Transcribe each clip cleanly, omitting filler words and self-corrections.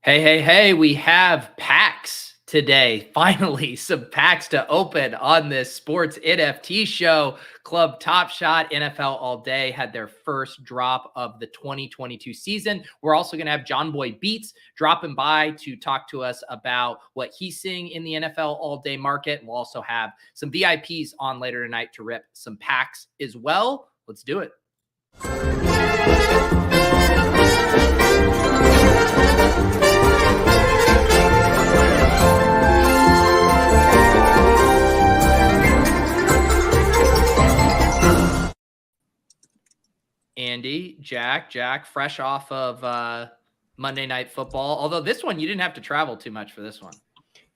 Hey, we have packs today. Finally, some packs to open on this sports NFT show. Club Top Shot, NFL All Day had their first drop of the 2022 season. We're also going to have John Boy Beats dropping by to talk to us about what he's seeing in the NFL All Day market. And we'll also have some VIPs on later tonight to rip some packs as well. Let's do it. Andy, Jack, fresh off of Monday Night Football. Although this one, you didn't have to travel too much for this one.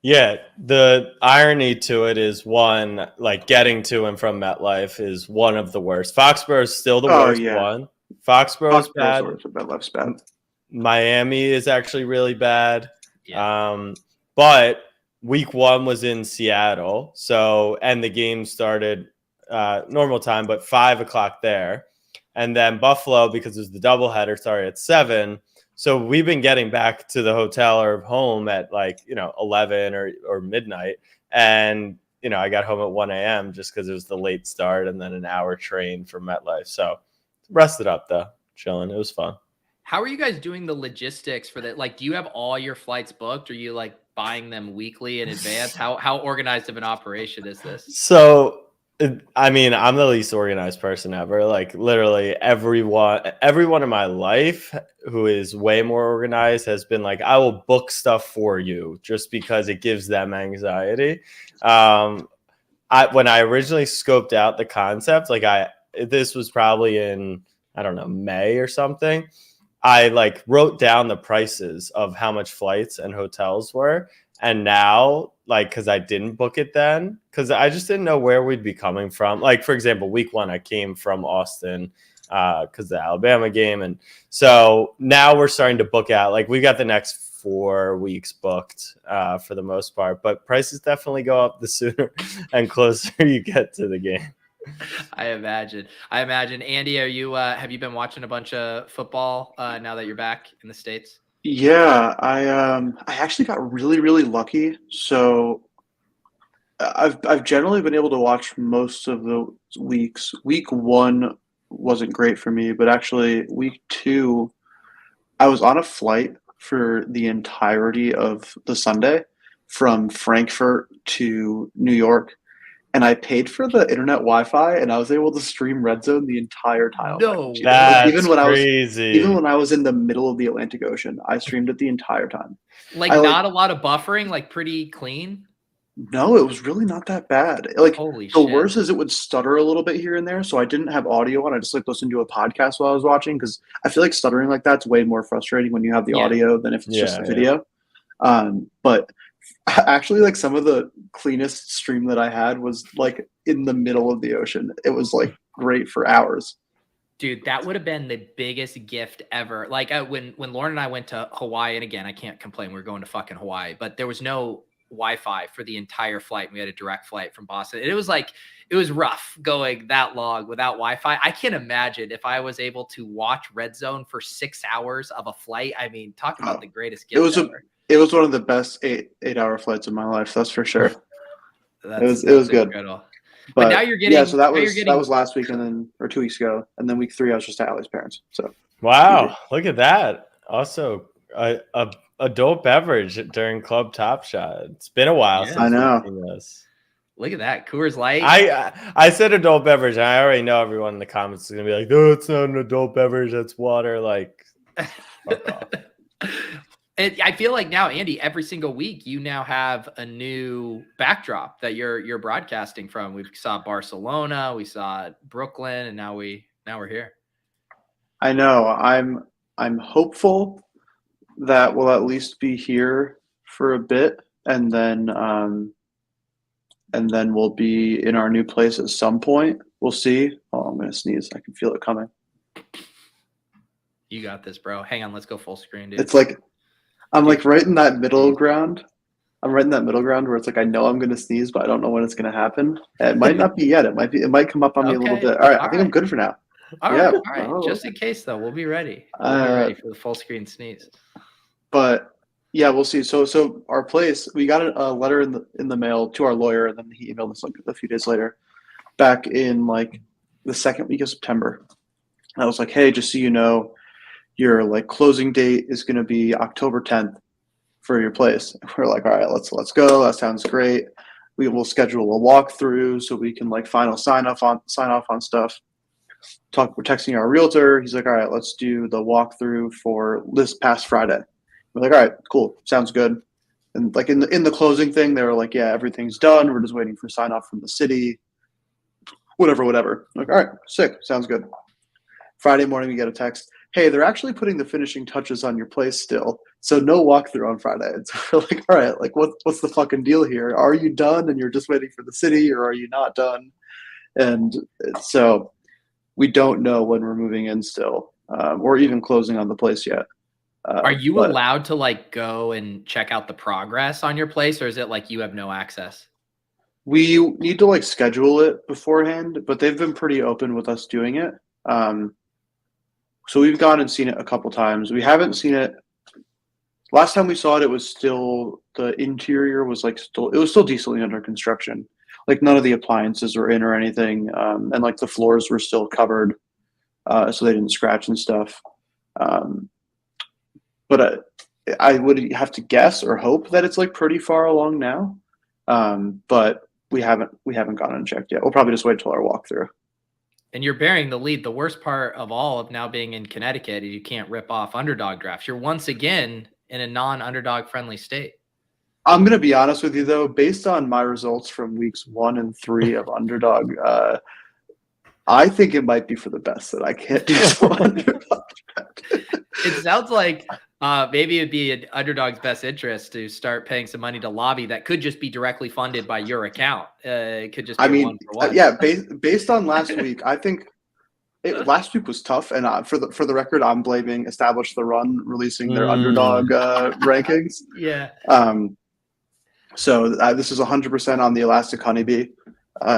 Yeah, the irony to it is one, like getting to and from MetLife is one of the worst. Foxborough is still the worst one. Foxborough's bad. MetLife's bad. Miami is actually really bad. Yeah. But week one was in Seattle. And the game started normal time, but 5:00 there. And then Buffalo, because it was the doubleheader, started at 7. So we've been getting back to the hotel or home at 11 or midnight. And, I got home at 1 a.m. just because it was the late start and then an hour train from MetLife. So rested up, though. Chilling. It was fun. How are you guys doing the logistics for that? Like, do you have all your flights booked? Or are you buying them weekly in advance? How organized of an operation is this? So, I'm the least organized person ever. Like literally everyone in my life who is way more organized has been like, I will book stuff for you just because it gives them anxiety. When I originally scoped out the concept, this was probably in, I don't know, May or something. I wrote down the prices of how much flights and hotels were. And now, because I didn't book it then, because I just didn't know where we'd be coming from. Like, for example, week one, I came from Austin because the Alabama game. And so now we're starting to book out. We got the next 4 weeks booked for the most part. But prices definitely go up the sooner and closer you get to the game. I imagine. Andy, are you have you been watching a bunch of football now that you're back in the States? Yeah, I actually got really, really lucky. So I've generally been able to watch most of the weeks. Week one wasn't great for me, but actually week two, I was on a flight for the entirety of the Sunday from Frankfurt to New York. And I paid for the internet Wi-Fi, and I was able to stream Red Zone the entire time. No, that's crazy. Even when I was in the middle of the Atlantic Ocean, I streamed it the entire time. Not a lot of buffering, pretty clean. No, it was really not that bad. Holy the shit. worst is it would stutter a little bit here and there, so I didn't have audio on. I just listened to a podcast while I was watching because I feel like stuttering like that's way more frustrating when you have the audio than if it's just a video. But actually, some of the cleanest stream that I had was in the middle of the ocean. It was great for hours. Dude, that would have been the biggest gift ever. When Lauren and I went to Hawaii, and again, I can't complain. We were going to fucking Hawaii, but there was no Wi-Fi for the entire flight. We had a direct flight from Boston. And it was rough going that long without Wi-Fi. I can't imagine if I was able to watch Red Zone for 6 hours of a flight. I mean, talk about the greatest gift ever. It was one of the best eight-hour flights of my life. That's for sure. It was good. Incredible. But now you're getting. Yeah, so that was last week, or 2 weeks ago, and then week 3 I was just at Allie's parents. So wow, look at that. Also, a dope beverage during Club Top Shot. It's been a while since I know. We've seen this. Look at that, Coors Light. I said adult beverage, and I already know everyone in the comments is gonna be like, "No, it's not an adult beverage. That's water." Fuck off. I feel like now, Andy, every single week you now have a new backdrop that you're broadcasting from. We saw Barcelona, we saw Brooklyn, and now we're here. I know. I'm hopeful that we'll at least be here for a bit, and then we'll be in our new place at some point. We'll see. Oh, I'm gonna sneeze. I can feel it coming. You got this, bro. Hang on, let's go full screen, dude. It's I'm right in that middle ground. I'm right in that middle ground where it's I know I'm gonna sneeze, but I don't know when it's gonna happen. It might not be yet. It might come up on me a little bit. All right, I think I'm good for now. All right. Just in case though, we'll be ready. We'll be ready for the full screen sneeze. But Yeah, we'll see. So our place, we got a letter in the mail to our lawyer, and then he emailed us like a few days later, back in like the second week of September. I was like, hey, just so you know, your like closing date is going to be October 10th for your place. And we're like, all right, let's go. That sounds great. We will schedule a walkthrough so we can like final sign off on stuff. We're texting our realtor. He's like, all right, let's do the walkthrough for this past Friday. We're like, all right, cool, sounds good. And like in the closing thing, they were like, yeah, everything's done. We're just waiting for sign off from the city. Whatever. I'm like, all right, sick, sounds good. Friday morning, we get a text. Hey, they're actually putting the finishing touches on your place still, so no walkthrough on Friday. And so we're like, all right, like what's the fucking deal here? Are you done and you're just waiting for the city, or are you not done? And so we don't know when we're moving in still, or even closing on the place yet. Are you allowed to like go and check out the progress on your place, or is it like you have no access? We need to like schedule it beforehand, but they've been pretty open with us doing it. So we've gone and seen it a couple times. We haven't seen it. Last time we saw it, it was still the interior was like it was still decently under construction. Like none of the appliances were in or anything, and like the floors were still covered, so they didn't scratch and stuff. But I would have to guess or hope that it's like pretty far along now. But we haven't gone and checked yet. We'll probably just wait till our walkthrough. And you're bearing the lead. The worst part of all of now being in Connecticut is you can't rip off underdog drafts. You're once again in a non-underdog friendly state. I'm going to be honest with you, though, based on my results from weeks 1 and 3 of underdog, I think it might be for the best that I can't do some underdog draft. It sounds like maybe it'd be an underdog's best interest to start paying some money to lobby that could just be directly funded by your account. It could just be one for one. Yeah, based on last week, I think last week was tough. And for the record, I'm blaming Establish the Run releasing their underdog rankings. Yeah. So this is 100% on the Elastic Honeybee.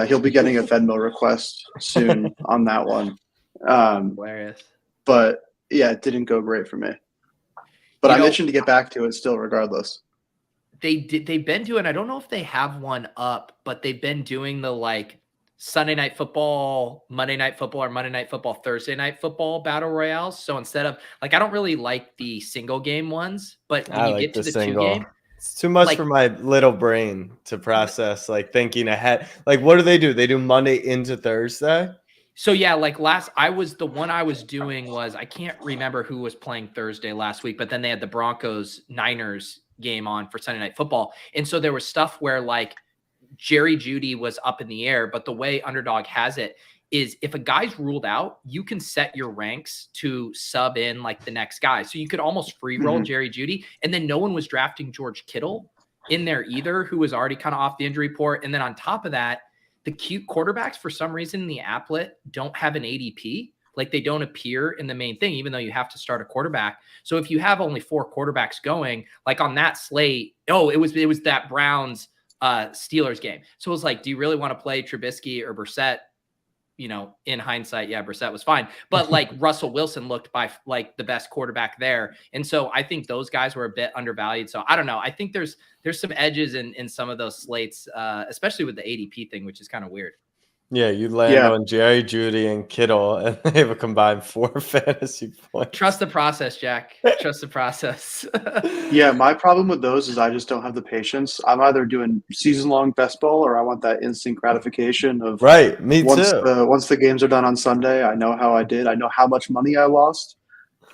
He'll be getting a Venmo request soon on that one. Hilarious. But yeah, it didn't go great for me. But I'm itching to get back to it still, regardless. They've been doing, I don't know if they have one up, but they've been doing the like Sunday Night Football, Monday Night Football, or Monday Night Football, Thursday Night Football battle royales. So instead of like, I don't really like the single game ones, but when you get to the single. 2 game, it's too much for my little brain to process, like thinking ahead. Like, what do? They do Monday into Thursday? So yeah, like the one I was doing was, I can't remember who was playing Thursday last week, but then they had the Broncos Niners game on for Sunday Night Football. And so there was stuff where like Jerry Jeudy was up in the air, but the way Underdog has it is if a guy's ruled out, you can set your ranks to sub in like the next guy. So you could almost free roll Jerry Jeudy, and then no one was drafting George Kittle in there either, who was already kind of off the injury report. And then on top of that, the cute quarterbacks, for some reason in the applet, don't have an ADP. Like they don't appear in the main thing, even though you have to start a quarterback. So if you have only 4 quarterbacks going, like on that slate, it was that Browns Steelers game. So it was like, do you really want to play Trubisky or Brissett? You know, in hindsight, yeah, Brissett was fine. But like Russell Wilson looked by like the best quarterback there. And so I think those guys were a bit undervalued. So I don't know. I think there's some edges in some of those slates, especially with the ADP thing, which is kind of weird. Yeah, you land on Jerry Jeudy and Kittle, and they have a combined 4 fantasy points. Trust the process, Jack. Trust the process. Yeah, my problem with those is I just don't have the patience. I'm either doing season-long best ball, or I want that instant gratification of me too. Once the games are done on Sunday, I know how I did. I know how much money I lost,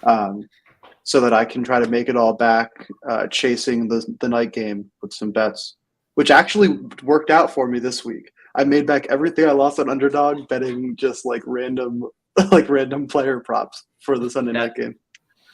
so that I can try to make it all back chasing the night game with some bets, which actually worked out for me this week. I made back everything I lost on Underdog betting just like random player props for the Sunday night game.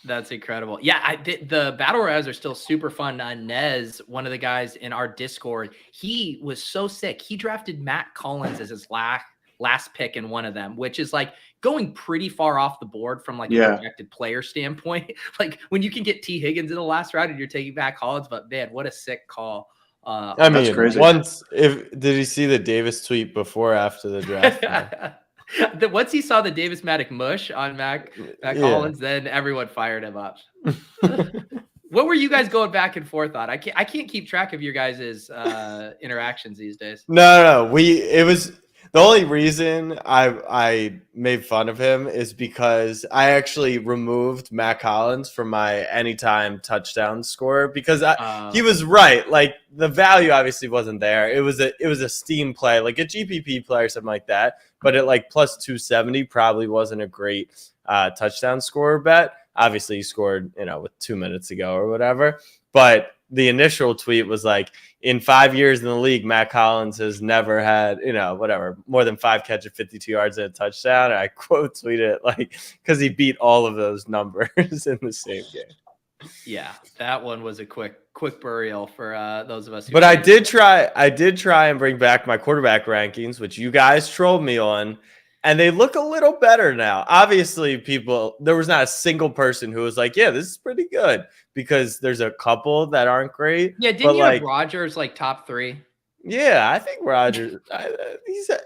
That's incredible. Yeah, the battle royals are still super fun. Nez, one of the guys in our Discord, he was so sick. He drafted Matt Collins as his last pick in one of them, which is like going pretty far off the board from like a projected player standpoint. Like when you can get T. Higgins in the last round and you're taking back Collins, but man, what a sick call. I mean, crazy. Did he see the Davis tweet before or after the draft? Once he saw the Davis Maddox mush on Mac Collins, then everyone fired him up. What were you guys going back and forth on? I can't keep track of your guys' interactions these days. No. It was the only reason I made fun of him is because I actually removed Matt Collins from my anytime touchdown score because he was right. Like the value obviously wasn't there. It was a steam play, like a GPP play or something like that. But at like plus 270 probably wasn't a great touchdown score bet. Obviously, he scored, with 2 minutes ago or whatever. But the initial tweet was like, in 5 years in the league, Matt Collins has never had, more than 5 catches, 52 yards and a touchdown. And I quote tweeted it like, because he beat all of those numbers in the same game. Yeah, that one was a quick burial for those of us. But I did try and bring back my quarterback rankings, which you guys trolled me on. And they look a little better now. Obviously, there was not a single person who was like, yeah, this is pretty good, because there's a couple that aren't great. Yeah, didn't you have Rodgers like top 3? Yeah, I think Rodgers,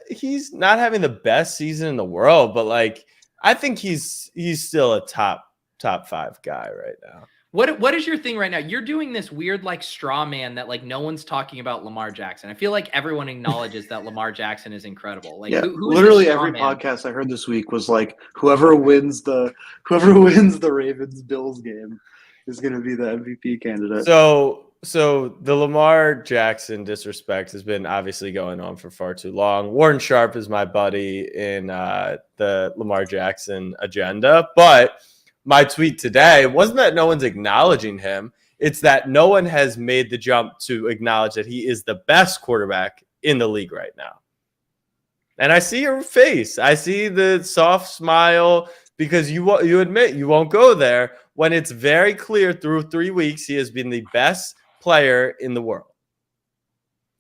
he's not having the best season in the world, but like I think he's still a top 5 guy right now. What is your thing right now? You're doing this weird like straw man that like no one's talking about Lamar Jackson. I feel like everyone acknowledges that Lamar Jackson is incredible. Like who literally every podcast I heard this week was like whoever wins the Ravens Bills game is going to be the MVP candidate. So the Lamar Jackson disrespect has been obviously going on for far too long. Warren Sharp is my buddy in the Lamar Jackson agenda, but my tweet today wasn't that no one's acknowledging him. It's that no one has made the jump to acknowledge that he is the best quarterback in the league right now. And I see your face. I see the soft smile because you admit you won't go there when it's very clear through 3 weeks he has been the best player in the world.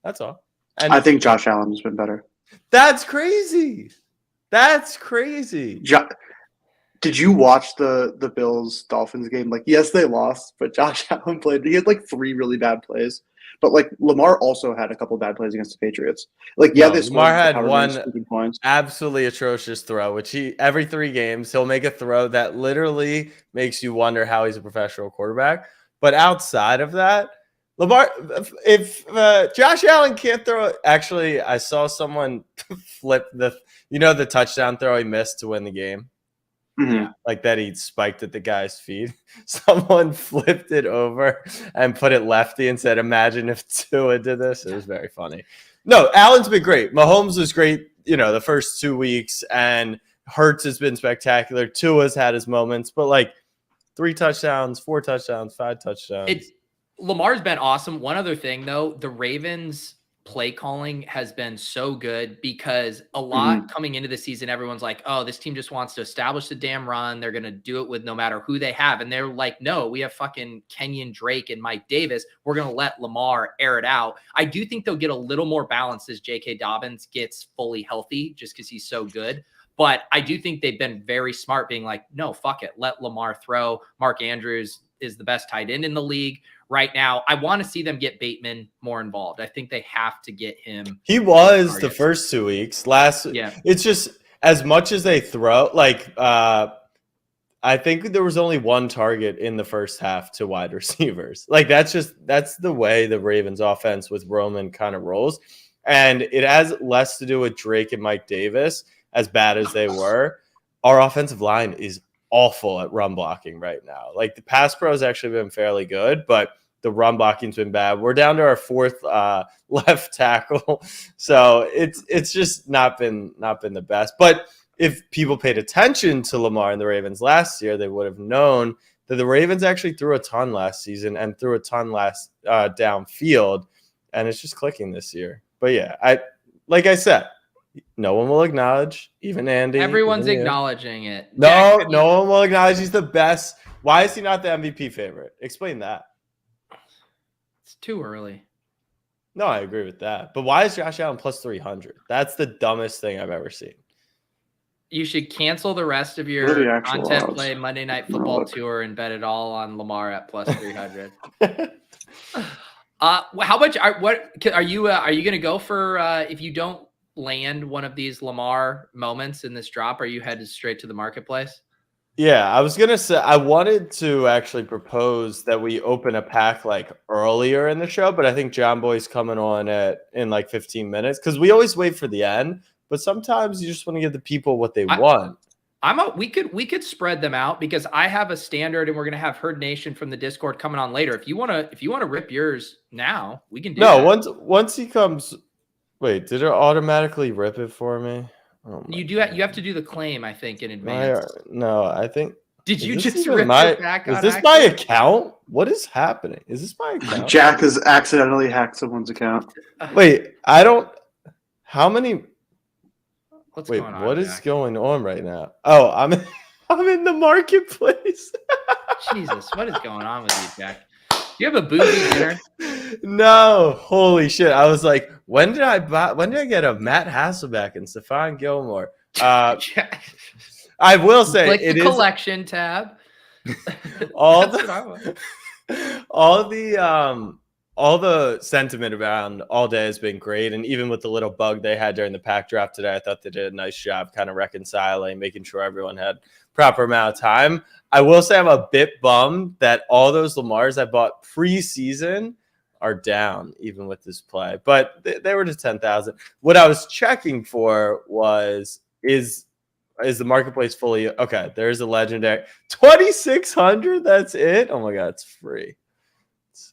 That's all. And I think Josh Allen has been better. That's crazy. Did you watch the Bills Dolphins game? Like, yes, they lost, but Josh Allen played. He had like 3 really bad plays, but like Lamar also had a couple bad plays against the Patriots. Like, yeah, Lamar had one absolutely atrocious throw, which every 3 games he'll make a throw that literally makes you wonder how he's a professional quarterback. But outside of that, Lamar, if Josh Allen can't throw, actually, I saw someone flip the touchdown throw he missed to win the game. Mm-hmm. Like that he spiked at the guy's feet. Someone flipped it over and put it lefty and said, imagine if Tua did this. It was very funny. No, Allen's been great. Mahomes was great, the first 2 weeks, and Hurts has been spectacular. Tua's had his moments, but like 3 touchdowns, 4 touchdowns, 5 touchdowns. Lamar's been awesome. One other thing, though, the Ravens play calling has been so good because a lot coming into the season, everyone's like, oh, this team just wants to establish the damn run. They're going to do it with no matter who they have. And they're like, no, we have fucking Kenyon Drake and Mike Davis. We're going to let Lamar air it out. I do think they'll get a little more balance as J.K. Dobbins gets fully healthy just because he's so good. But I do think they've been very smart being like, no, fuck it. Let Lamar throw. Mark Andrews is the best tight end in the league right now. I want to see them get Bateman more involved. I think they have to get him. He was the first 2 weeks. It's just as much as they throw, like I think there was only 1 target in the first half to wide receivers. Like that's the way the Ravens offense with Roman kind of rolls. And it has less to do with Drake and Mike Davis, as bad as they were. Our offensive line is awful at run blocking right now. Like the pass pro has actually been fairly good, but the run blocking's been bad. We're down to our 4th left tackle. So it's just not been the best. But if people paid attention to Lamar and the Ravens last year, they would have known that the Ravens actually threw a ton last season and threw a ton last downfield, and it's just clicking this year. But yeah, like I said, no one will acknowledge, even Andy. Everyone's acknowledging it. No one will acknowledge he's the best. Why is he not the MVP favorite? Explain that. It's too early. No, I agree with that. But why is Josh Allen plus 300? That's the dumbest thing I've ever seen. You should cancel the rest of your content play Monday Night Football tour and bet it all on Lamar at plus 300. How much? Are you going to go for if you don't land one of these Lamar moments in this drop? Are you headed straight to the marketplace? Yeah, I was gonna say I wanted to actually propose that we open a pack like earlier in the show, but I think John Boy's coming on in like 15 minutes because we always wait for the end, but sometimes you just want to give the people what they want. We could spread them out because I have a standard and we're gonna have Herd Nation from the Discord coming on later. If you wanna rip yours now, we can do that. Once he comes. Wait, did it automatically rip it for me? Oh You have to do the claim, I think, in advance. No, I think. Did you just rip your pack on Is this my account? What is happening? Is this my account? Jack has accidentally hacked someone's account. Wait, I don't. How many? What's going on? What is going on right now? Oh, I'm in the marketplace. Jesus, what is going on with you, Jack? Do you have a boozy dinner? No, holy shit! I was like, when did I get a Matt Hasselbeck and Stephon Gilmore? I will say like the collection tab. all the sentiment around all day has been great, and even with the little bug they had during the pack draft today, I thought they did a nice job kind of reconciling, making sure everyone had proper amount of time. I will say I'm a bit bummed that all those Lamars I bought preseason are down, even with this play, but they were to 10,000. What I was checking for is the marketplace fully okay? There's a legendary 2,600. That's it. Oh my god, it's free.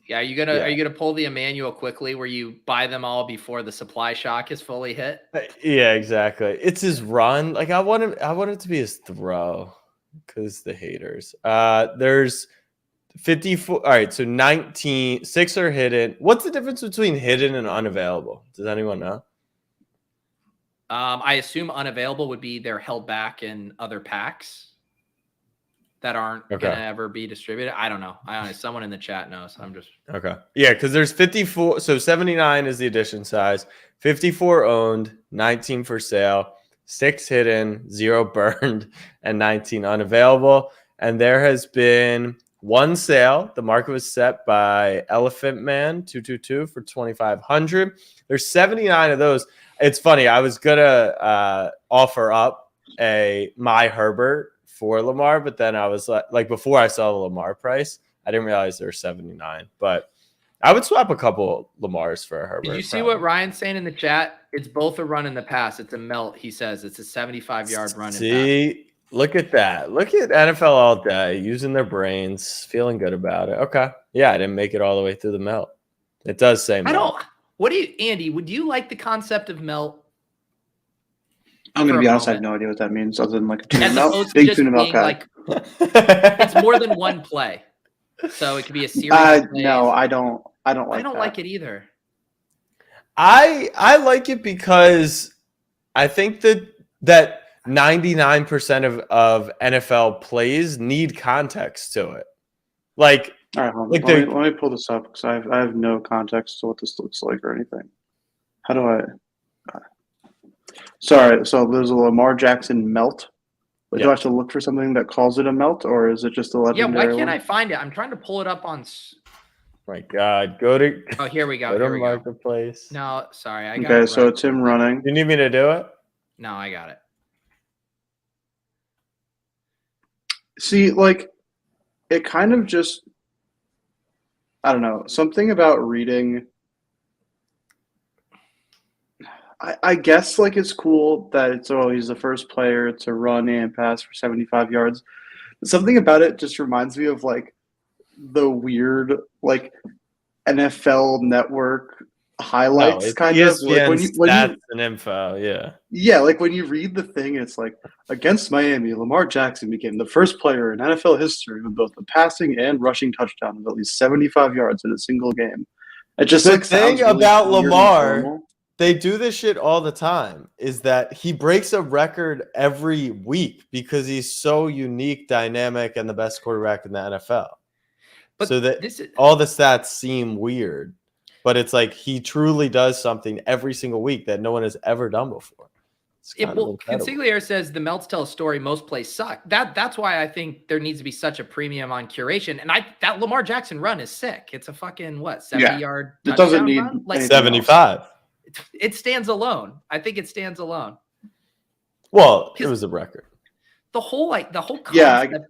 Yeah, are you gonna pull the Emmanuel quickly where you buy them all before the supply shock is fully hit? Yeah, exactly. It's his run. Like I want it to be his throw because the haters. There's 54. All right, so 19. 6 are hidden. What's the difference between hidden and unavailable? Does anyone know? I assume unavailable would be they're held back in other packs that aren't gonna ever be distributed. I don't know. Someone in the chat knows. I'm just okay. Yeah, because there's 54. So 79 is the edition size. 54 owned, 19 for sale, 6 hidden, 0 burned, and 19 unavailable. And there has been 1 sale. The market was set by Elephant Man 222 for 2,500. There's 79 of those. It's funny. I was gonna offer up my Herbert for Lamar, but then I was like before I saw the Lamar price, I didn't realize there were 79. But I would swap a couple Lamars for a Herbert. Did you see what Ryan's saying in the chat? It's both a run in the pass. It's a melt. He says it's a 75-yard run. See, look at that. Look at NFL all day using their brains, feeling good about it. Okay, yeah, I didn't make it all the way through the melt. It does say melt. Andy, would you like the concept of melt? I'm going to be honest, I have no idea what that means other than like a tuna melt. Big tuna melt guy. Like, it's more than one play. So it could be a series of plays. No, I don't like like it either. I like it because I think that 99% of NFL plays need context to it. Like, all right, hold on. Let me pull this up because I have no context to what this looks like or anything. How do I? Sorry, so there's a Lamar Jackson melt. Do I have to look for something that calls it a melt, or is it just a legendary? Yeah, why can't I find it? I'm trying to pull it up on. My God, go to. Oh, here we go. Go to marketplace. No, sorry, I got it. Okay, so it's him running. You need me to do it? No, I got it. See, like, it kind of just. I don't know, something about reading. I guess like it's cool that he's the first player to run and pass for 75 yards. Something about it just reminds me of like the weird like NFL Network highlights kind of like when you stats and info, yeah, like when you read the thing, it's like against Miami, Lamar Jackson became the first player in NFL history with both a passing and rushing touchdown of at least 75 yards in a single game. It just the thing about Lamar. They do this shit all the time, is that he breaks a record every week because he's so unique, dynamic, and the best quarterback in the NFL. But so that all the stats seem weird, but it's like he truly does something every single week that no one has ever done before. Consigliere says the melts tell a story. Most plays suck. That's why I think there needs to be such a premium on curation. And that Lamar Jackson run is sick. It's a fucking 70-yard. It doesn't need run? Like 75. It stands alone. I think it stands alone. Well, it was a record. the whole Yeah, concept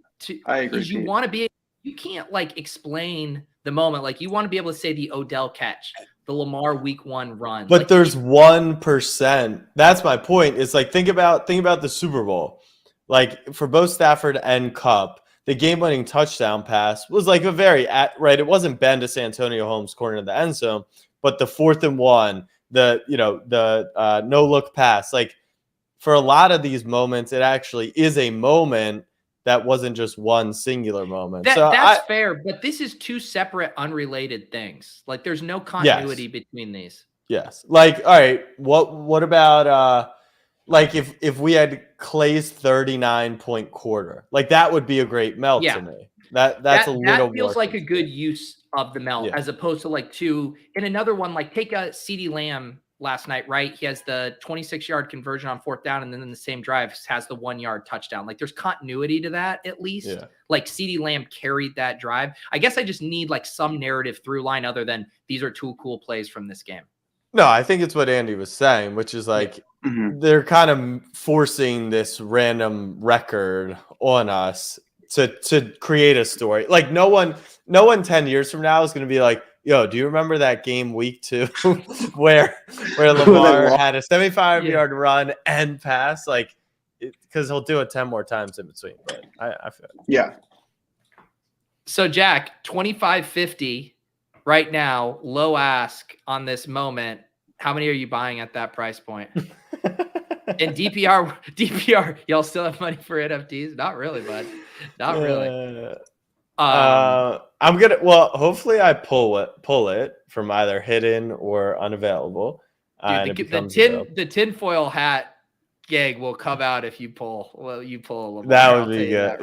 I agree, is you Pete. want to be, you can't like explain the moment. Like you want to be able to say the Odell catch, the Lamar week 1 run. But Like there's 1%. That's my point. It's like think about the Super Bowl. Like for both Stafford and Cup, the game-winning touchdown pass was like a right. It wasn't Ben to Santonio Holmes corner in the end zone, but the 4th and 1, the no look pass. Like for a lot of these moments, it actually is a moment that wasn't just one singular moment. that's fair, but this is 2 separate, unrelated things. Like there's no continuity between these. Yes. Like, all right, what about like if we had Clay's 39-point quarter, like that would be a great melt to me. That's a little that feels more like a good use of the melt, as opposed to like in another one, like take a CeeDee Lamb last night, right? He has the 26-yard conversion on 4th down, and then in the same drive has the 1-yard touchdown. Like there's continuity to that at least. Yeah. Like CeeDee Lamb carried that drive. I guess I just need like some narrative through line other than these are 2 cool plays from this game. No, I think it's what Andy was saying, which is like they're kind of forcing this random record on us to create a story. Like no one 10 years from now is going to be like, yo, do you remember that game week 2 where Lamar had a 75-yard run and pass? Like, because he'll do it 10 more times in between. But I feel it. Yeah. So Jack, 25.50 right now, low ask on this moment. How many are you buying at that price point? And DPR, y'all still have money for NFTs? Not really, bud. Not really. I'm gonna. Well, hopefully, I pull it from either hidden or unavailable. Dude, the tinfoil hat gag will come out if you pull. Well, you pull a Lamar. That would be good.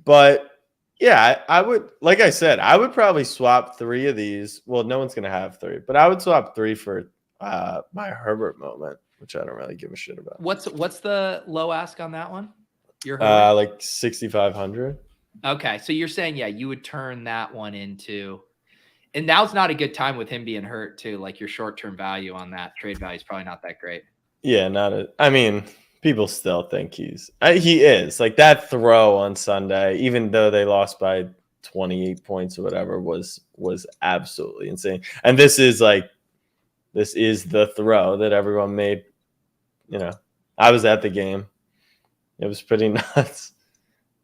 But yeah, I would. Like I said, I would probably swap 3 of these. Well, no one's gonna have 3, but I would swap 3 for my Herbert moment, which I don't really give a shit about. What's the low ask on that one? Like 6,500. Okay, so you're saying you would turn that one into, and now's not a good time with him being hurt too. Like your short-term value on that trade value is probably not that great. Yeah, I mean, people still think he is like that throw on Sunday, even though they lost by 28 points or whatever, was absolutely insane. And this is the throw that everyone made. I was at the game. It was pretty nuts.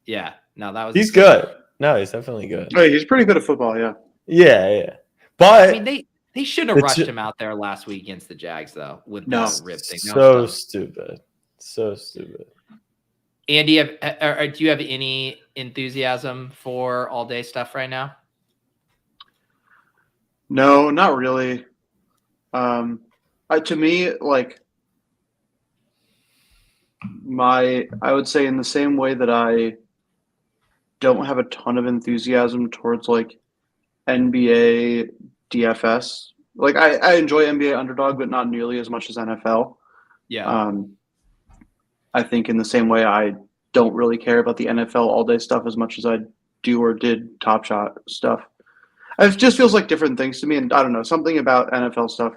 Yeah. No, that was. He's good. No, he's definitely good. Oh, he's pretty good at football. Yeah. Yeah. But I mean, they shouldn't have rushed him out there last week against the Jags, though. With that rib thing. So stupid. So stupid. Andy, do you have any enthusiasm for all day stuff right now? No, not really. To me, like I would say in the same way that I don't have a ton of enthusiasm towards like NBA DFS. Like I enjoy NBA Underdog, but not nearly as much as NFL. Yeah. I think in the same way I don't really care about the NFL all day stuff as much as I do or did Top Shot stuff. It just feels like different things to me, and I don't know, something about NFL stuff.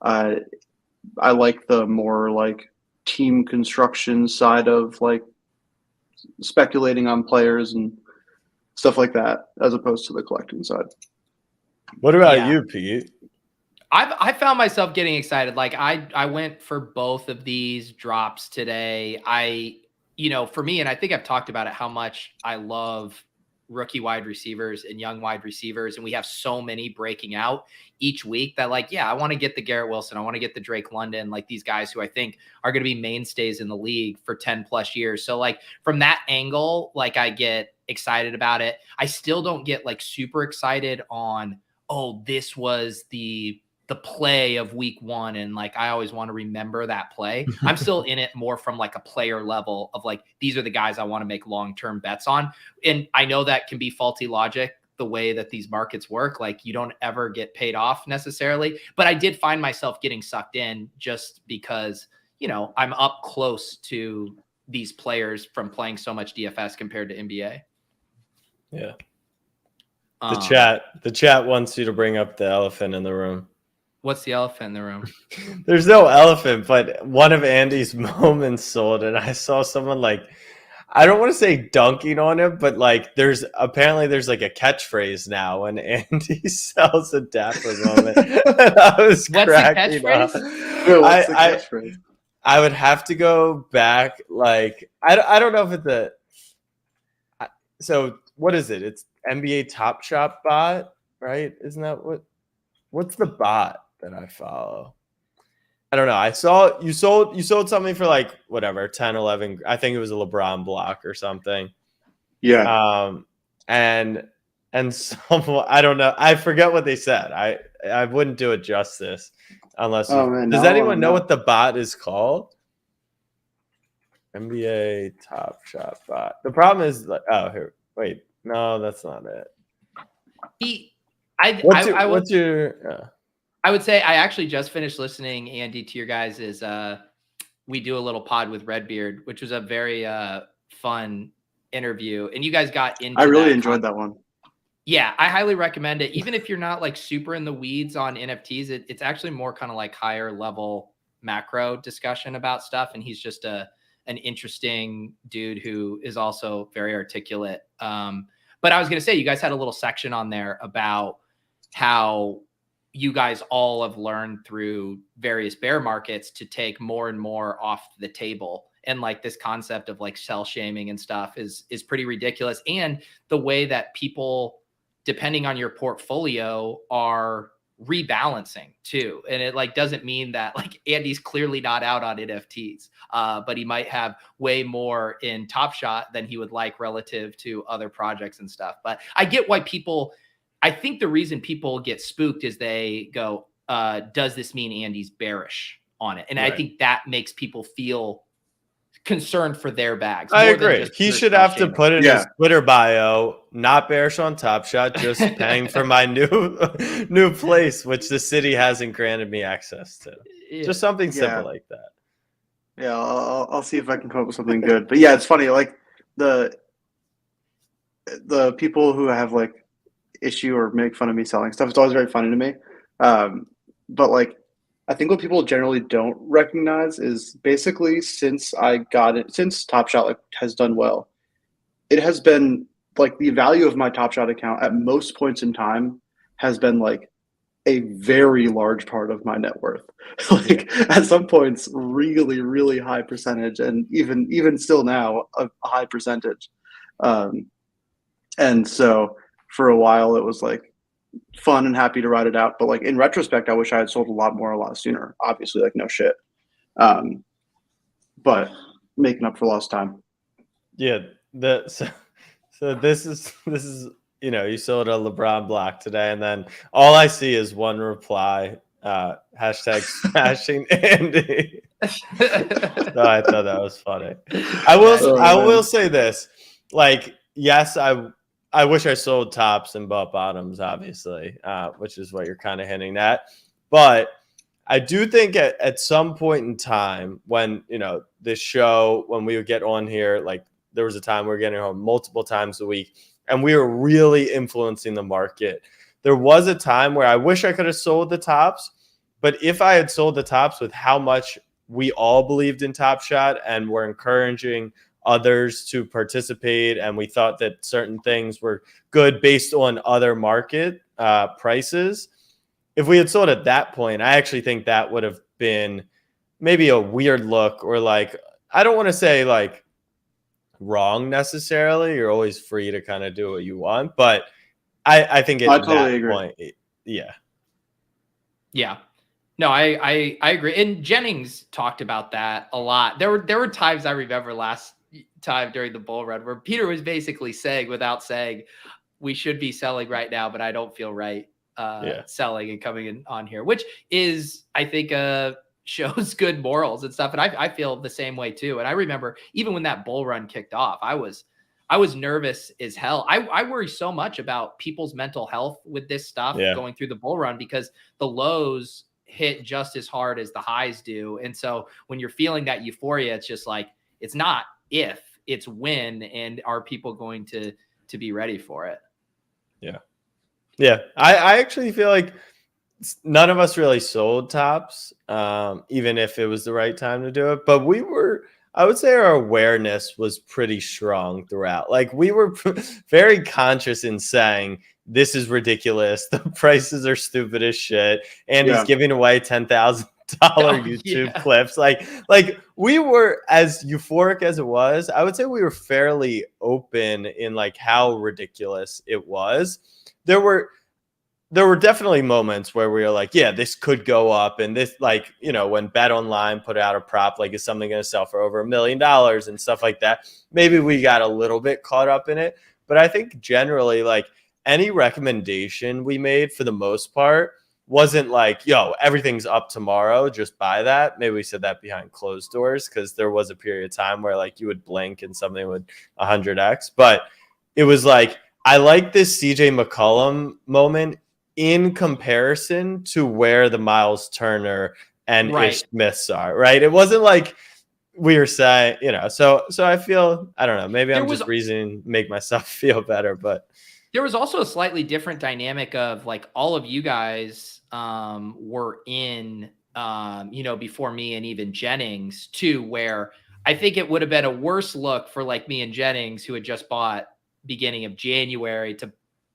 I like the more like team construction side of like speculating on players and stuff like that, as opposed to the collecting side. What about you, Pete? I found myself getting excited. Like I went for both of these drops today. For me, and I think I've talked about it, how much I love rookie wide receivers and young wide receivers. And we have so many breaking out each week that I want to get the Garrett Wilson. I want to get the Drake London, like these guys who I think are going to be mainstays in the league for 10 plus years. So from that angle, I get excited about it. I still don't get super excited on, oh, this was the play of week 1. And I always want to remember that play. I'm still in it more from a player level of these are the guys I want to make long-term bets on. And I know that can be faulty logic, the way that these markets work. You don't ever get paid off necessarily, but I did find myself getting sucked in just because, I'm up close to these players from playing so much DFS compared to NBA. Yeah. The chat wants you to bring up the elephant in the room. What's the elephant in the room? There's no elephant, but one of Andy's moments sold, and I saw someone like, I don't want to say dunking on him, but like there's like a catchphrase now when Andy sells a dapper moment. I was What's cracking the up. catchphrase? Wait, what's the catchphrase? I would have to go back. Like I don't know if it's so what is it? It's NBA Top Shot bot, right? Isn't that what's the bot that I follow? I don't know. I saw you sold something for like whatever 10, 11. I think it was a LeBron block or something. Yeah. And someone, I don't know. I forget what they said. I wouldn't do it justice unless. Does anyone know what the bot is called? NBA Top Shot bot. The problem is like, oh here, wait, no, that's not it. I would say I actually just finished listening, Andy, to your guys' we do a little pod with Redbeard, which was a very fun interview. And you guys got into I really enjoyed that one. Yeah, I highly recommend it. Even if you're not like super in the weeds on NFTs, it's actually more kind of like higher level macro discussion about stuff. And he's just an interesting dude who is also very articulate. But I was going to say, you guys had a little section on there about how you guys all have learned through various bear markets to take more and more off the table. And like this concept of like sell shaming and stuff is pretty ridiculous. And the way that people, depending on your portfolio, are rebalancing too. And it like doesn't mean that like Andy's clearly not out on NFTs, but he might have way more in Top Shot than he would like relative to other projects and stuff. But I get why I think the reason people get spooked is they go, does this mean Andy's bearish on it? And right. I think that makes people feel concerned for their bags. I agree. He should have to put in his Twitter bio, not bearish on Top Shot, just paying for my new place, which the city hasn't granted me access to. Yeah. Just something simple like that. Yeah, I'll see if I can come up with something good. But yeah, it's funny. Like the people who have like issue or make fun of me selling stuff, it's always very funny to me. But like, I think what people generally don't recognize is basically since Top Shot like has done well, it has been like the value of my Top Shot account at most points in time has been like a very large part of my net worth. Like at some points, really, really high percentage, and even still now, a high percentage. And so for a while, it was like fun and happy to ride it out. But like in retrospect, I wish I had sold a lot sooner. Obviously, like no shit. But making up for lost time. Yeah. So this is you sold a LeBron block today, and then all I see is one reply, hashtag smashing Andy. So I thought that was funny. I will say this, like, yes, I wish I sold tops and bought bottoms, obviously, which is what you're kind of hinting at. But I do think at some point in time when, this show, when we would get on here, like there was a time we were getting home multiple times a week and we were really influencing the market. There was a time where I wish I could have sold the tops, but if I had sold the tops with how much we all believed in Top Shot and were encouraging others to participate, and we thought that certain things were good based on other market prices, if we had sold at that point, I actually think that would have been maybe a weird look, or like, I don't want to say like wrong necessarily. You're always free to kind of do what you want, but I think at that point, yeah. No, I agree. And Jennings talked about that a lot. There were times I remember last time during the bull run where Peter was basically saying, without saying, we should be selling right now, but I don't feel right selling and coming in on here, which is, I think, shows good morals and stuff. And I feel the same way too. And I remember even when that bull run kicked off, I was nervous as hell. I worry so much about people's mental health with this stuff going through the bull run, because the lows hit just as hard as the highs do. And so when you're feeling that euphoria, it's just like, it's not if, it's when, and are people going to be ready for it? Yeah. I actually feel like none of us really sold tops, even if it was the right time to do it. But I would say our awareness was pretty strong throughout. Like we were very conscious in saying, this is ridiculous. The prices are stupid as shit. And he's giving away $10,000 YouTube clips. Like we were, as euphoric as it was, I would say we were fairly open in like how ridiculous it was. There were definitely moments where we were like, yeah, this could go up. And this, like, you know, when Bet Online put out a prop, like, is something going to sell for over $1 million and stuff like that? Maybe we got a little bit caught up in it. But I think generally, like, any recommendation we made for the most part wasn't like, yo, everything's up tomorrow, just buy that. Maybe we said that behind closed doors because there was a period of time where like you would blink and something would 100x. But it was like, I like this CJ McCollum moment in comparison to where the Miles Turner and Ish Smiths are, right? It wasn't like we were saying, you know, so I feel, I don't know, maybe I'm just reasoning, make myself feel better, but there was also a slightly different dynamic of like all of you guys were in, you know, before me and even Jennings too, where I think it would have been a worse look for like me and Jennings who had just bought beginning of January to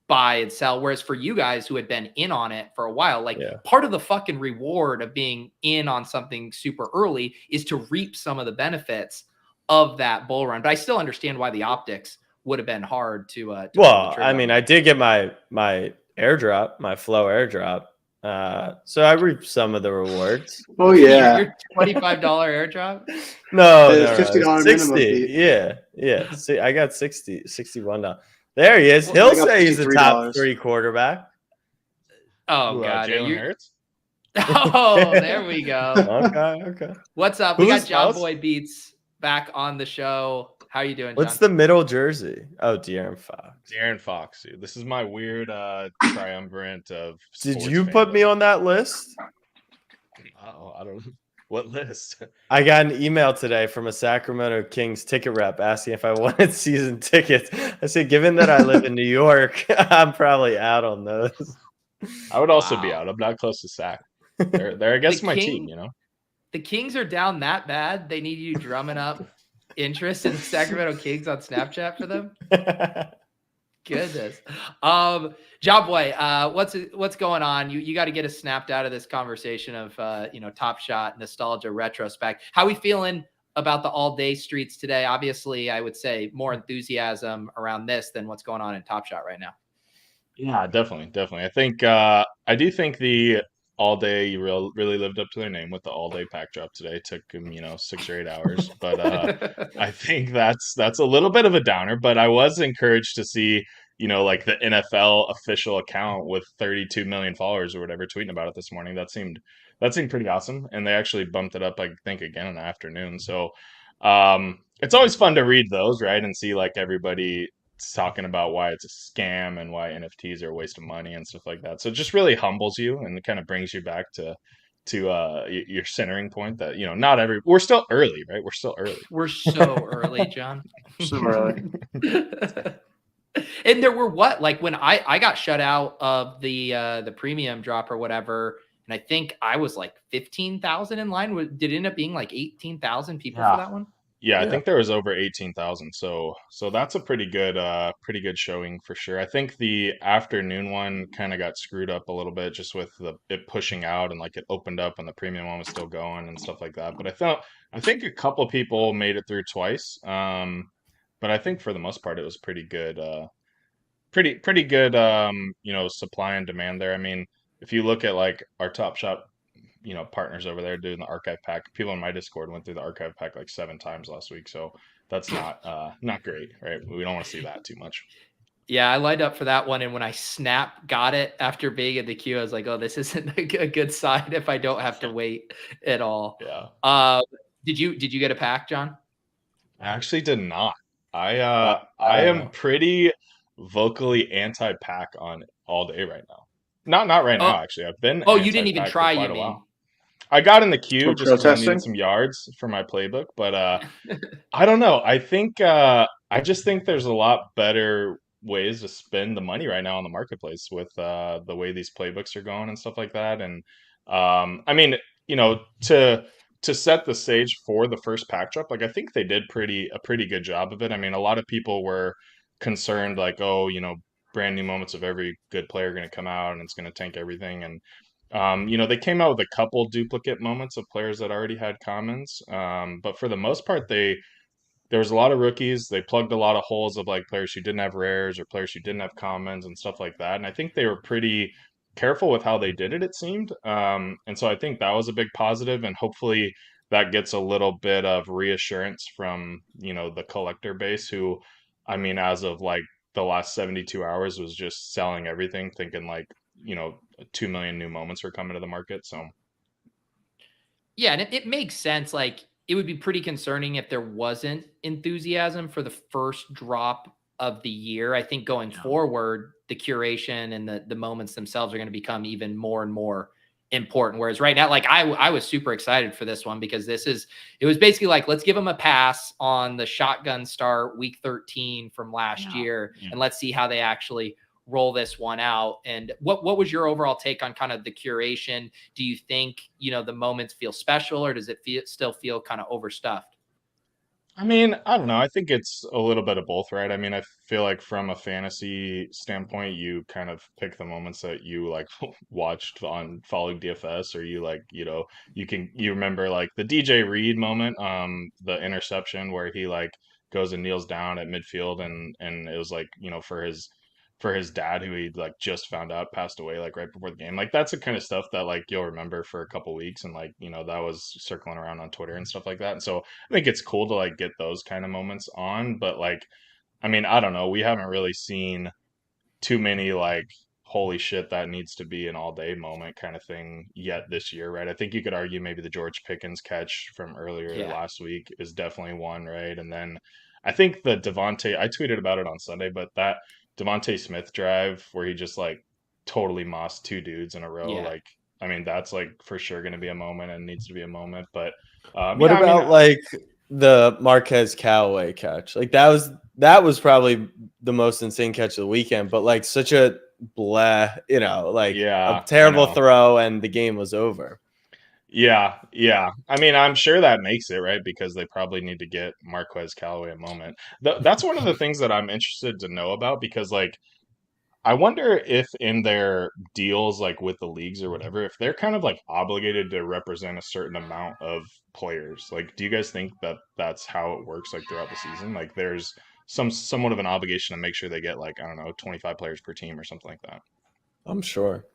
buy and sell. Whereas for you guys who had been in on it for a while, like part of the fucking reward of being in on something super early is to reap some of the benefits of that bull run. But I still understand why the optics would have been hard to well, I mean, I did get my airdrop, my flow airdrop. So I reaped some of the rewards. Oh yeah, your $25 airdrop. No, $50 minimum fee. Yeah. See, I got $61. There he is. He'll say he's the top 3 quarterback. Oh god, Jalen Hurts. Oh, there we go. Okay. What's up? We got John Boy Beats back on the show. How you doing, John? What's the middle jersey? Oh, De'Aaron Fox. De'Aaron Fox, dude. This is my weird triumvirate of. Did you put me on that list? Oh, I don't know. What list? I got an email today from a Sacramento Kings ticket rep asking if I wanted season tickets. I said, given that I live in New York, I'm probably out on those. I would also be out. I'm not close to Sac. They're against my team, you know. The Kings are down that bad. They need you drumming up interest in the Sacramento Kings on Snapchat for them. Goodness. Job Boy, what's going on? You got to get us snapped out of this conversation of you know, Top Shot, nostalgia, retrospect. How we feeling about the all day streets today? Obviously, I would say more enthusiasm around this than what's going on in Top Shot right now. Yeah, definitely. I think I do think the all day really lived up to their name with the all day pack drop today. It took them, 6 or 8 hours, but I think that's a little bit of a downer. But I was encouraged to see, like the NFL official account with 32 million followers or whatever tweeting about it this morning. That seemed pretty awesome, and they actually bumped it up, I think, again in the afternoon. So it's always fun to read those, right, and see like everybody talking about why it's a scam and why NFTs are a waste of money and stuff like that. So it just really humbles you and it kind of brings you back to your centering point that, we're still early, right? We're still early. We're so early, John. So early. And there were when I got shut out of the premium drop or whatever, and I think I was like 15,000 in line. Did it end up being like 18,000 people for that one? Yeah, I think there was over 18,000. So that's a pretty good showing for sure. I think the afternoon one kind of got screwed up a little bit just with it pushing out and like it opened up and the premium one was still going and stuff like that. But I think a couple of people made it through twice. But I think for the most part it was pretty good. Pretty good. Supply and demand there. I mean, if you look at like our Top Shot partners over there doing the archive pack. People in my Discord went through the archive pack like 7 times last week, so that's not great, right? We don't want to see that too much. Yeah, I lined up for that one, and when I got it after being in the queue, I was like, "Oh, this isn't a good sign if I don't have to wait at all." Yeah. Did you get a pack, John? I actually did not. I am pretty vocally anti-pack on all day right now. Not right now, actually. I've been. Oh, you didn't even try, you mean? I got in the queue just because I needed some yards for my playbook, but I don't know. I think I just think there's a lot better ways to spend the money right now on the marketplace with the way these playbooks are going and stuff like that. And I mean, you know, to set the stage for the first pack drop, like I think they did a pretty good job of it. I mean, a lot of people were concerned, like, oh, you know, brand new moments of every good player going to come out and it's going to tank everything. And you know, they came out with a couple duplicate moments of players that already had commons, but for the most part, there was a lot of rookies. They plugged a lot of holes of like players who didn't have rares or players who didn't have commons and stuff like that. And I think they were pretty careful with how they did it, it seemed. And so I think that was a big positive, and hopefully that gets a little bit of reassurance from, you know, the collector base who, I mean, as of like the last 72 hours was just selling everything, thinking like, you know, 2 million new moments were coming to the market. So Yeah, and it makes sense. Like, it would be pretty concerning if there wasn't enthusiasm for the first drop of the year. I think going forward, the curation and the moments themselves are going to become even more and more important. Whereas right now, like I was super excited for this one because it was basically like, let's give them a pass on the shotgun start week 13 from last year, and let's see how they actually roll this one out. And what was your overall take on kind of the curation? Do you think, you know, the moments feel special, or does it still feel kind of overstuffed? I mean, I don't know. I think it's a little bit of both, right? I mean, I feel like from a fantasy standpoint, you kind of pick the moments that you like watched on following DFS, or you like, you know, you remember like the DJ Reed moment, the interception where he like goes and kneels down at midfield, and it was like, you know, for his dad who he like just found out passed away like right before the game. Like that's the kind of stuff that like you'll remember for a couple weeks, and like, you know, that was circling around on Twitter and stuff like that. And so I think it's cool to like get those kind of moments on, but like, I mean, I don't know. We haven't really seen too many like holy shit that needs to be an all day moment kind of thing yet this year, right? I think you could argue maybe the George Pickens catch from earlier Yeah. last week is definitely one, right? And then I think the Devontae, I tweeted about it on Sunday, but that Devontae Smith drive where he just like totally mossed two dudes in a row, Yeah. like I mean that's like for sure going to be a moment and needs to be a moment. But What yeah, I mean, about like the Marquez Callaway catch? Like that was probably the most insane catch of the weekend, but like such a bleh, you know, like a yeah, I terrible know. throw and the game was over. Yeah, yeah. I mean, I'm sure that makes it, right? Because they probably need to get Marquez Callaway a moment. That's one of the things that I'm interested to know about because, like, I wonder if in their deals, like with the leagues or whatever, if they're kind of like obligated to represent a certain amount of players. Like, do you guys think that that's how it works, like throughout the season? Like, there's somewhat of an obligation to make sure they get like, I don't know, 25 players per team or something like that. I'm sure.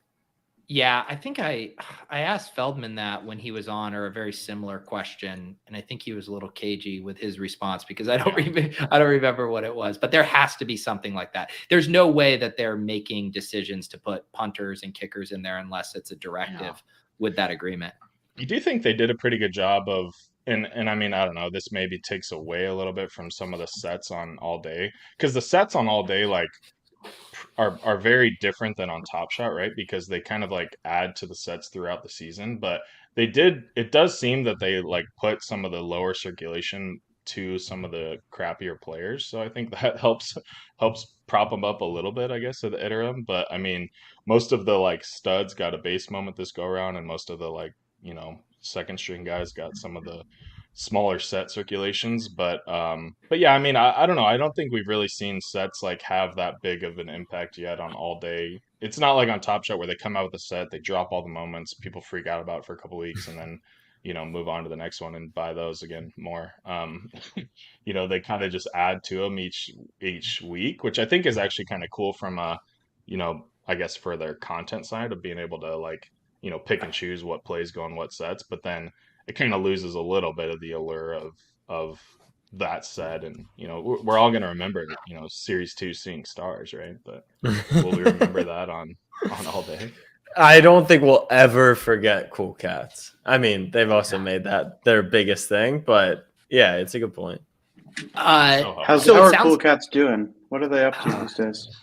Yeah, I think I asked Feldman that when he was on, or a very similar question, and I think he was a little cagey with his response because I don't remember what it was. But there has to be something like that. There's no way that they're making decisions to put punters and kickers in there unless it's a directive with that agreement. You do think they did a pretty good job of, and I mean, I don't know, this maybe takes away a little bit from some of the sets on All Day, because the sets on All Day like are very different than on Top Shot, right? Because they kind of like add to the sets throughout the season, but it does seem that they like put some of the lower circulation to some of the crappier players. So I think that helps prop them up a little bit, I guess, at the interim. But I mean, most of the like studs got a base moment this go around, and most of the like, you know, second string guys got some of the smaller set circulations. But yeah, I mean, I don't know. I don't think we've really seen sets like have that big of an impact yet on All Day. It's not like on Top Shot where they come out with a set, they drop all the moments, people freak out about it for a couple weeks, and then, you know, move on to the next one and buy those again more. You know, they kind of just add to them each week, which I think is actually kind of cool from a, you know, I guess for their content side of being able to like, you know, pick and choose what plays go on what sets. But then it kind of loses a little bit of the allure of that set. And you know, we're all going to remember, you know, Series 2 seeing stars, right? But will we remember that on All Day? I don't think we'll ever forget Cool Cats. I mean, they've also made that their biggest thing, but yeah, it's a good point. How So are it Cool sounds Cats doing? What are they up to these days?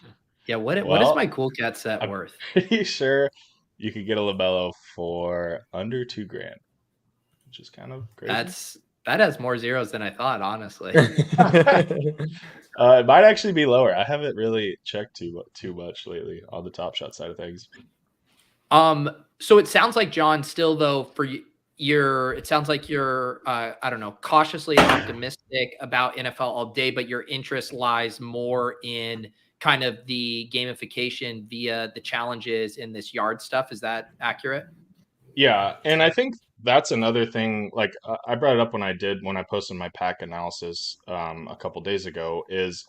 yeah. What is Well, my Cool Cat set I'm worth? pretty sure you could get a Labello for under $2,000, which is kind of crazy. That has more zeros than I thought, honestly. It might actually be lower. I haven't really checked too much lately on the Top Shot side of things. So it sounds like, John, still though, for you, it sounds like you're I don't know, cautiously optimistic about NFL all day, but your interest lies more in kind of the gamification via the challenges in this yard stuff. Is that accurate? Yeah, and I think that's another thing. Like I brought it up when I posted my pack analysis a couple days ago. Is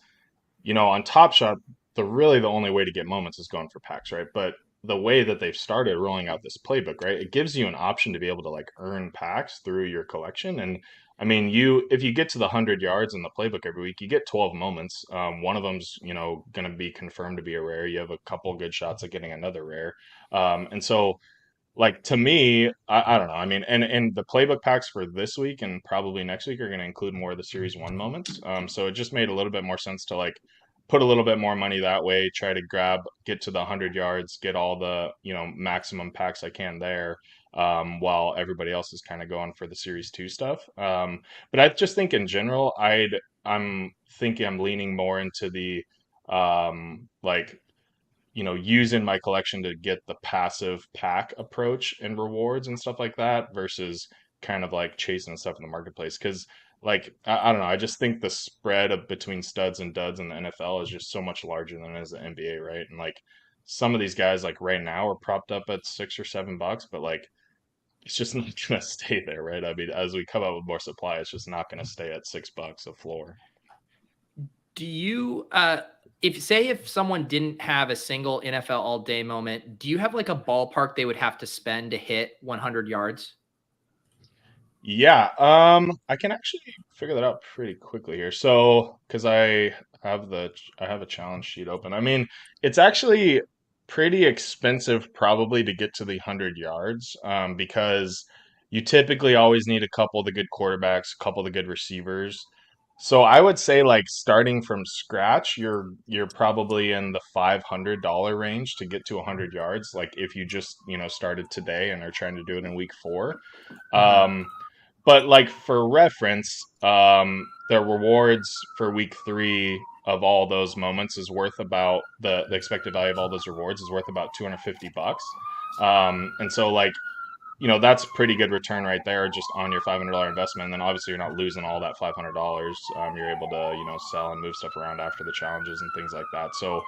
on Top Shot, the only way to get moments is going for packs, right? But the way that they've started rolling out this playbook, right, it gives you an option to be able to like earn packs through your collection. And I mean, if you get to the 100 yards in the playbook every week, you get 12 moments. One of them's going to be confirmed to be a rare. You have a couple good shots at getting another rare, and so like to me, I don't know. I mean, and the playbook packs for this week and probably next week are going to include more of the series one moments. So it just made a little bit more sense to like put a little bit more money that way, try to get to the 100 yards, get all the maximum packs I can there, while everybody else is kind of going for the series two stuff. But I just think in general, I'm thinking I'm leaning more into the like using my collection to get the passive pack approach and rewards and stuff like that versus kind of like chasing stuff in the marketplace. Because like I don't know, I just think the spread between studs and duds in the NFL is just so much larger than it is the NBA, right? And like some of these guys like right now are propped up at $6 or $7, but like it's just not gonna stay there, right? I mean, as we come out with more supply, it's just not gonna stay at $6 a floor. Do you if someone didn't have a single NFL all day moment, do you have like a ballpark they would have to spend to hit 100 yards? Yeah, I can actually figure that out pretty quickly here. So, because I have a challenge sheet open. I mean, it's actually pretty expensive probably to get to the 100 yards, because you typically always need a couple of the good quarterbacks, a couple of the good receivers. So I would say like starting from scratch, you're probably in the $500 range to get to 100 yards. Like if you just, started today and are trying to do it in week four. Mhm. Um, but like for reference, the rewards for week three of all those moments is worth about the expected value of all those rewards is worth about $250. And so like, that's pretty good return right there just on your $500 investment. And then obviously you're not losing all that $500. You're able to, sell and move stuff around after the challenges and things like that. So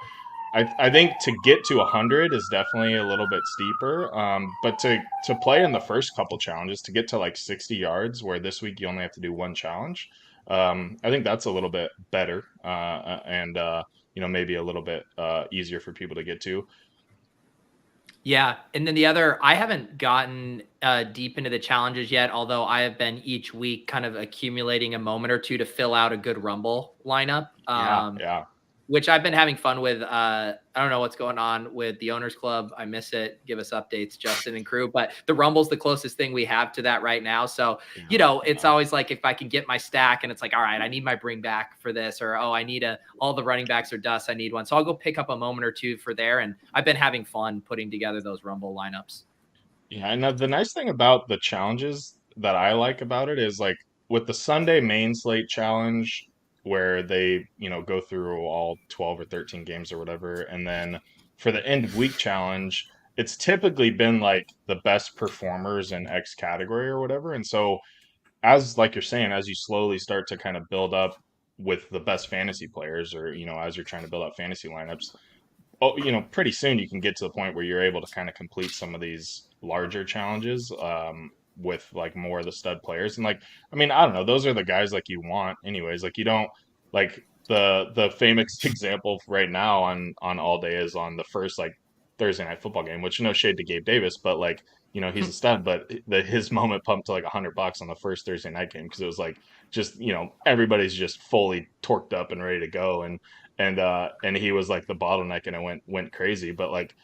I think to get to 100 is definitely a little bit steeper. But to play in the first couple challenges, to get to like 60 yards, where this week you only have to do one challenge, I think that's a little bit better, and maybe a little bit easier for people to get to. Yeah, and then the other, I haven't gotten deep into the challenges yet, although I have been each week kind of accumulating a moment or two to fill out a good Rumble lineup. Yeah, yeah. Which I've been having fun with. I don't know what's going on with the Owners Club. I miss it. Give us updates, Justin and crew. But the Rumble's the closest thing we have to that right now. So, it's always like if I can get my stack and it's like, all right, I need my bring back for this, or I need all the running backs are dust. I need one. So I'll go pick up a moment or two for there. And I've been having fun putting together those Rumble lineups. Yeah, and the nice thing about the challenges that I like about it is like with the Sunday main slate challenge where they, go through all 12 or 13 games or whatever, and then for the end of week challenge, it's typically been like the best performers in X category or whatever. And so as like you're saying, as you slowly start to kind of build up with the best fantasy players or, as you're trying to build out fantasy lineups, pretty soon you can get to the point where you're able to kind of complete some of these larger challenges, with like more of the stud players. And like, I mean, I don't know, those are the guys like you want anyways. Like you don't like the famous example right now on all day is on the first like Thursday night football game, which no shade to Gabe Davis, but like, he's a stud, but his moment pumped to like $100 on the first Thursday night game because it was like just everybody's just fully torqued up and ready to go, and he was like the bottleneck and it went crazy. But like,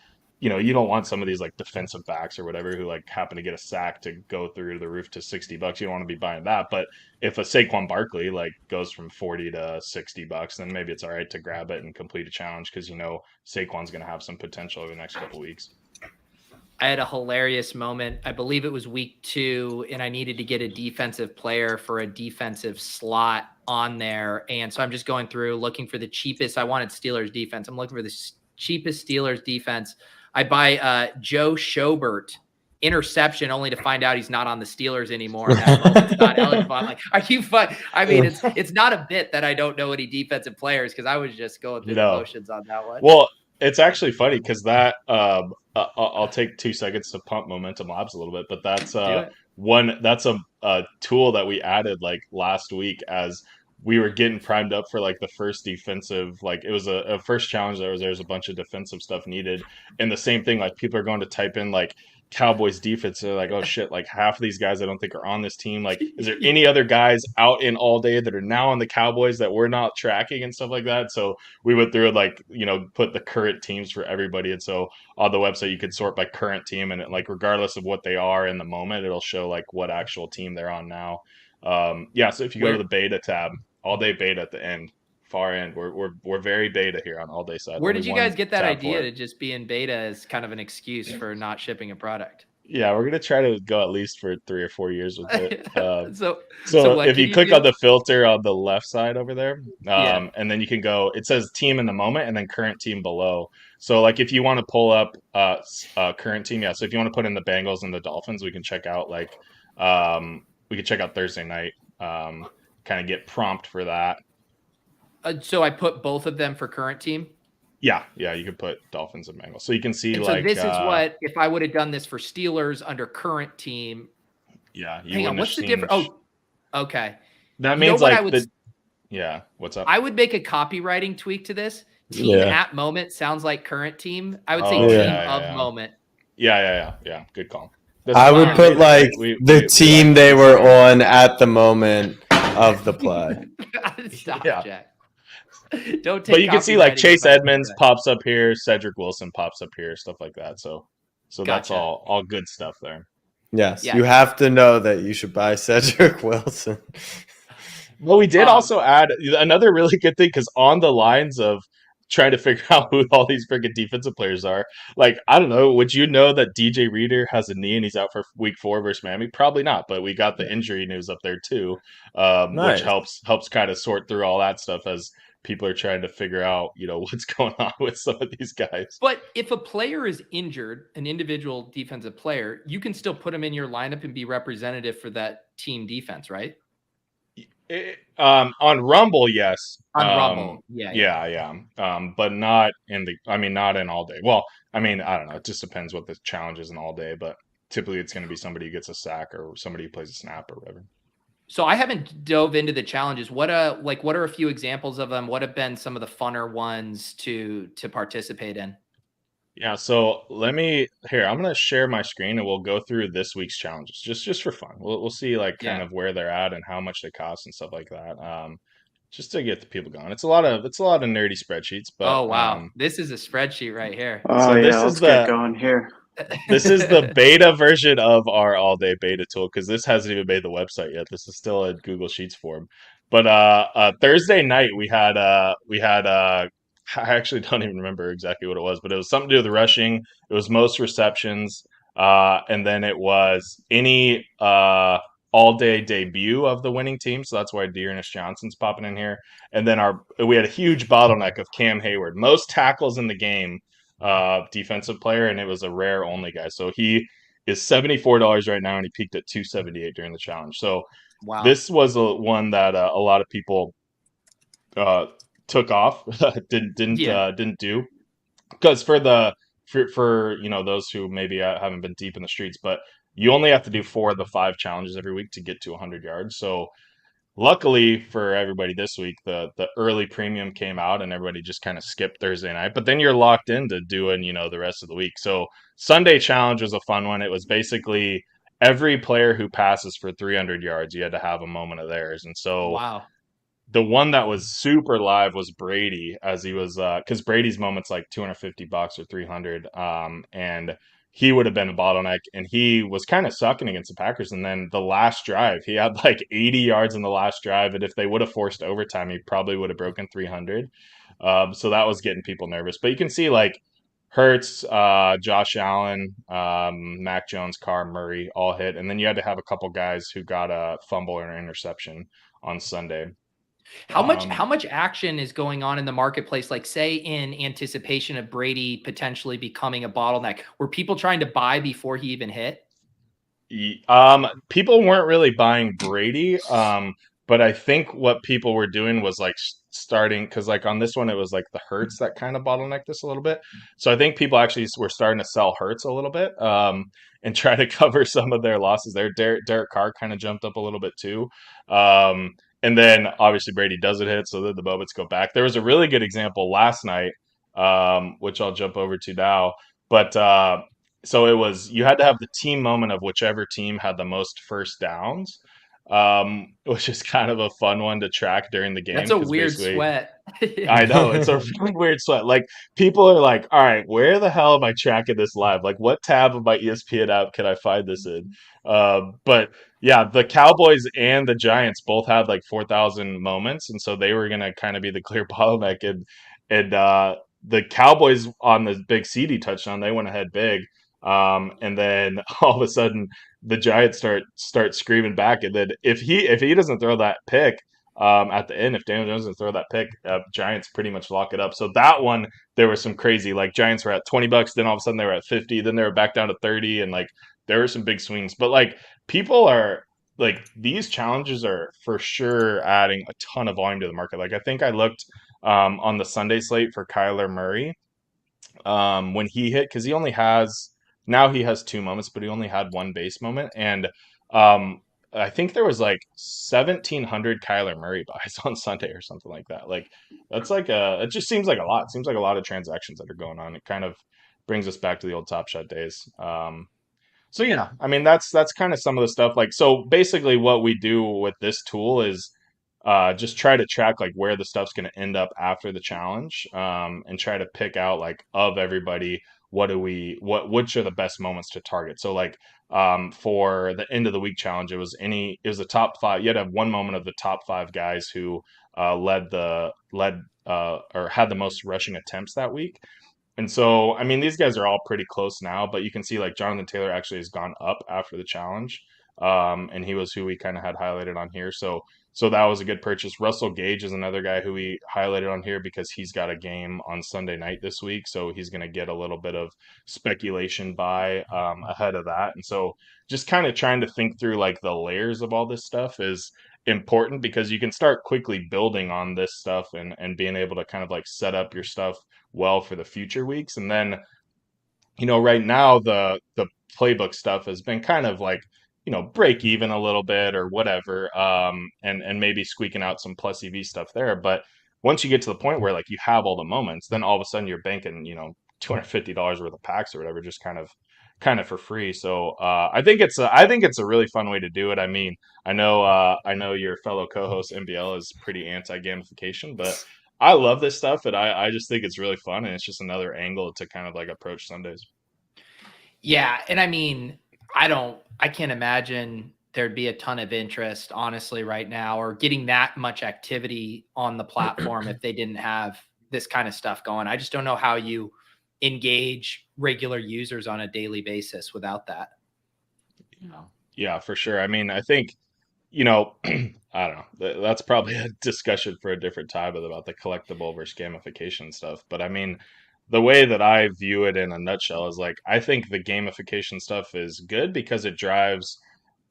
you don't want some of these like defensive backs or whatever who like happen to get a sack to go through the roof to $60. You don't want to be buying that. But if a Saquon Barkley like goes from 40 to $60, then maybe it's all right to grab it and complete a challenge because Saquon's going to have some potential over the next couple weeks. I had a hilarious moment. I believe it was week 2, and I needed to get a defensive player for a defensive slot on there. And so I'm just going through looking for the cheapest. I wanted Steelers defense. I'm looking for the cheapest Steelers defense. I buy Joe Schobert interception only to find out he's not on the Steelers anymore. In that moment's not eligible. I'm like, are you fun? I mean, it's not a bit that I don't know any defensive players because I was just going through the motions on that one. Well, it's actually funny because that I'll take 2 seconds to pump Momentum Labs a little bit, but that's a tool that we added like last week as we were getting primed up for like the first defensive, like it was a first challenge. There's a bunch of defensive stuff needed, and the same thing, like people are going to type in like Cowboys defense. They're like, oh shit, like half of these guys I don't think are on this team. Like, is there any other guys out in all day that are now on the Cowboys that we're not tracking and stuff like that? So we went through like, put the current teams for everybody. And so on the website, you could sort by current team, and like regardless of what they are in the moment, it'll show like what actual team they're on now. So if you go to the beta tab, all day beta at the end, far end, we're very beta here on all day side. Where did you guys get that idea to just be in beta as kind of an excuse for not shipping a product? Yeah, we're gonna try to go at least for 3 or 4 years with it. So if you click on the filter on the left side over there, Yeah. and then you can go, it says team in the moment and then current team below. So like if you want to pull up current team, so if you want to put in the Bengals and the Dolphins, we can check out Thursday night, kind of get prompt for that. So I put both of them for current team. Yeah, you could put Dolphins and Bengals, so you can see and like. So this is what if I would have done this for Steelers under current team. Yeah, hang on. What's the difference? Oh, okay. That means what's up? I would make a copywriting tweak to this. Team at moment sounds like current team. I would say team of moment. Yeah. Good call. I would put like the team they were on at the moment of the play. Stop, Jack. Don't take. But you can see like Chase Edmonds pops up here, Cedric Wilson pops up here, stuff like that. So that's all good stuff there. Yes, you have to know that you should buy Cedric Wilson. Well, we did also add another really good thing because on the lines of trying to figure out who all these freaking defensive players are, like I don't know, would you know that DJ Reader has a knee and he's out for week 4 versus Miami? Probably not, but we got the injury news up there too, which helps kind of sort through all that stuff as people are trying to figure out, what's going on with some of these guys. But if a player is injured, an individual defensive player, you can still put him in your lineup and be representative for that team defense, right? On Rumble, yes. On Rumble, yeah. But not not in all day. Well, I don't know. It just depends what the challenge is in all day, but typically it's going to be somebody who gets a sack or somebody who plays a snap or whatever. So I haven't dove into the challenges. What are a few examples of them? What have been some of the funner ones to participate in? Yeah, so I'm going to share my screen and we'll go through this week's challenges just for fun. We'll see kind of where they're at and how much they cost and stuff like that. Just to get the people going. It's a lot of nerdy spreadsheets, but oh wow, this is a spreadsheet right here. Oh so let's get going here. This is the beta version of our all-day beta tool because this hasn't even made the website yet. This is still a Google Sheets form. But Thursday night we had I actually don't even remember exactly what it was, but it was something to do with the rushing. It was most receptions, and then it was any all-day debut of the winning team. So that's why Dearness Johnson's popping in here. And then we had a huge bottleneck of Cam Hayward, most tackles in the game. Defensive player, and it was a rare only guy. So he is $74 right now, and he peaked at $278 during the challenge. So this was one that a lot of people took off, didn't do, because for those who maybe haven't been deep in the streets, but you only have to do 4 of the 5 challenges every week to get to 100 yards. So luckily for everybody this week, the early premium came out and everybody just kind of skipped Thursday night. But then you're locked into doing, the rest of the week. So Sunday challenge was a fun one. It was basically every player who passes for 300 yards, you had to have a moment of theirs. And so the one that was super live was Brady, as he was because Brady's moment's like $250 or 300, and he would have been a bottleneck, and he was kind of sucking against the Packers. And then the last drive, he had like 80 yards in the last drive. And if they would have forced overtime, he probably would have broken 300. So that was getting people nervous. But you can see like Hurts, Josh Allen, Mac Jones, Carr, Murray all hit, and then you had to have a couple guys who got a fumble or an interception on Sunday. How much action is going on in the marketplace? Like, say, in anticipation of Brady potentially becoming a bottleneck, were people trying to buy before he even hit? People weren't really buying Brady, but I think what people were doing was like starting because like on this one it was like the Hurts that kind of bottlenecked this a little bit. So I think people actually were starting to sell Hurts a little bit, and try to cover some of their losses there. Derek Carr kind of jumped up a little bit too. And then obviously Brady doesn't hit, so then the moments go back. There was a really good example last night, which I'll jump over to now. But so it was you had to have the team moment of whichever team had the most first downs, which is kind of a fun one to track during the game That's a because weird basically sweat. I know it's a really weird sweat. Like people are like, "All right, where the hell am I tracking this live? Like, what tab of my ESPN app can I find this in?" But yeah, the Cowboys and the Giants both had like 4,000 moments, and so they were gonna kind of be the clear bottleneck. And the Cowboys on the big CD touchdown, they went ahead big, and then all of a sudden the Giants start screaming back, and then if he doesn't throw that pick at the end, if Daniel Jones doesn't throw that pick, Giants pretty much lock it up. So that one, there was some crazy, like Giants were at $20, then all of a sudden they were at 50, then they were back down to 30, and like there were some big swings. But like people are like these challenges are for sure adding a ton of volume to the market. Like I think I looked on the Sunday slate for Kyler Murray when he hit because he has two moments, but he only had one base moment, and um, I think there was like 1,700 Kyler Murray buys on Sunday or something like that. Like that's like it just seems like a lot. It seems like a lot of transactions that are going on. It kind of brings us back to the old Top Shot days. So yeah, I mean that's kind of some of the stuff. Like so, basically, what we do with this tool is just try to track like where the stuff's going to end up after the challenge, and try to pick out like of everybody which are the best moments to target. So like for the end of the week challenge, it was the top five. You had to have one moment of the top five guys who led or had the most rushing attempts that week. And so, I mean, these guys are all pretty close now, but you can see like Jonathan Taylor actually has gone up after the challenge. And he was who we kind of had highlighted on here. So that was a good purchase. Russell Gage is another guy who we highlighted on here because he's got a game on Sunday night this week. So he's going to get a little bit of speculation buy ahead of that. And so just kind of trying to think through like the layers of all this stuff is important because you can start quickly building on this stuff and being able to kind of like set up your stuff well for the future weeks. And then, right now the playbook stuff has been kind of like, break even a little bit or whatever, and maybe squeaking out some plus EV stuff there. But once you get to the point where like you have all the moments, then all of a sudden you're banking, $250 worth of packs or whatever, just kind of for free. So I think it's a really fun way to do it. I mean, I know your fellow co-host MBL is pretty anti gamification, but I love this stuff, and I just think it's really fun, and it's just another angle to kind of like approach Sundays. Yeah, and I mean, I can't imagine there'd be a ton of interest, honestly, right now, or getting that much activity on the platform if they didn't have this kind of stuff going. I just don't know how you engage regular users on a daily basis without that. Yeah, for sure. I mean, I think, I don't know. That's probably a discussion for a different time about the collectible versus gamification stuff. But I mean, the way that I view it in a nutshell is like, I think the gamification stuff is good because it drives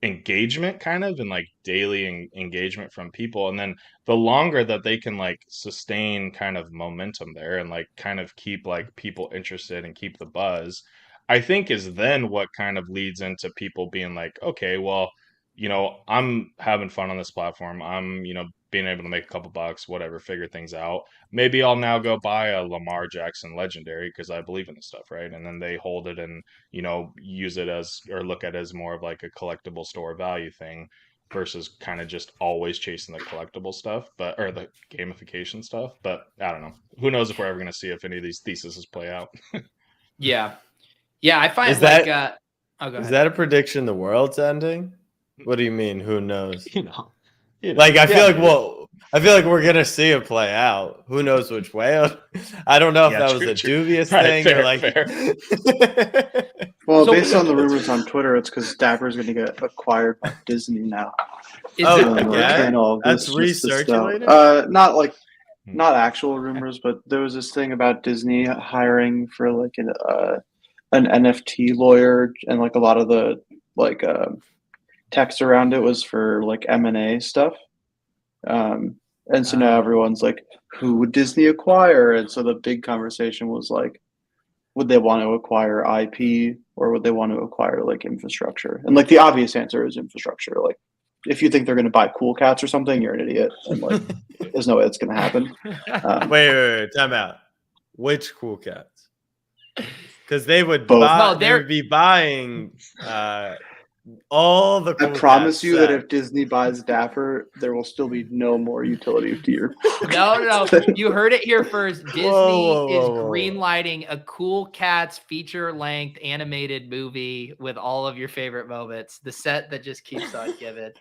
engagement kind of and like daily engagement from people. And then the longer that they can like sustain kind of momentum there and like kind of keep like people interested and keep the buzz, I think is then what kind of leads into people being like, okay, well, I'm having fun on this platform. I'm, being able to make a couple bucks, whatever, figure things out. Maybe I'll now go buy a Lamar Jackson legendary because I believe in this stuff, right? And then they hold it and, use it as or look at it as more of like a collectible store value thing versus kind of just always chasing the collectible stuff, or the gamification stuff. But I don't know. Who knows if we're ever going to see if any of these theses play out. Yeah. Yeah, I find Is that go is ahead. that a prediction the world's ending? What do you mean? Who knows? Like I feel like we're gonna see it play out. Who knows which way? I don't know if that was a dubious thing or like. Well, based on the rumors on Twitter, it's because Dapper's going to get acquired by Disney now. That's recirculated. Not actual rumors, but there was this thing about Disney hiring for like an NFT lawyer, and like a lot of the text around it was for like M&A stuff. And so now everyone's like, who would Disney acquire? And so the big conversation was like, would they want to acquire IP or would they want to acquire like infrastructure? And like the obvious answer is infrastructure. Like if you think they're going to buy Cool Cats or something, you're an idiot. And like there's no way it's going to happen. Wait, time out. Which Cool Cats? Because they would be buying all the. I promise you that if Disney buys Dapper, there will still be no more utility to your. No, you heard it here first. Disney is greenlighting a Cool Cats feature-length animated movie with all of your favorite moments. The set that just keeps on giving.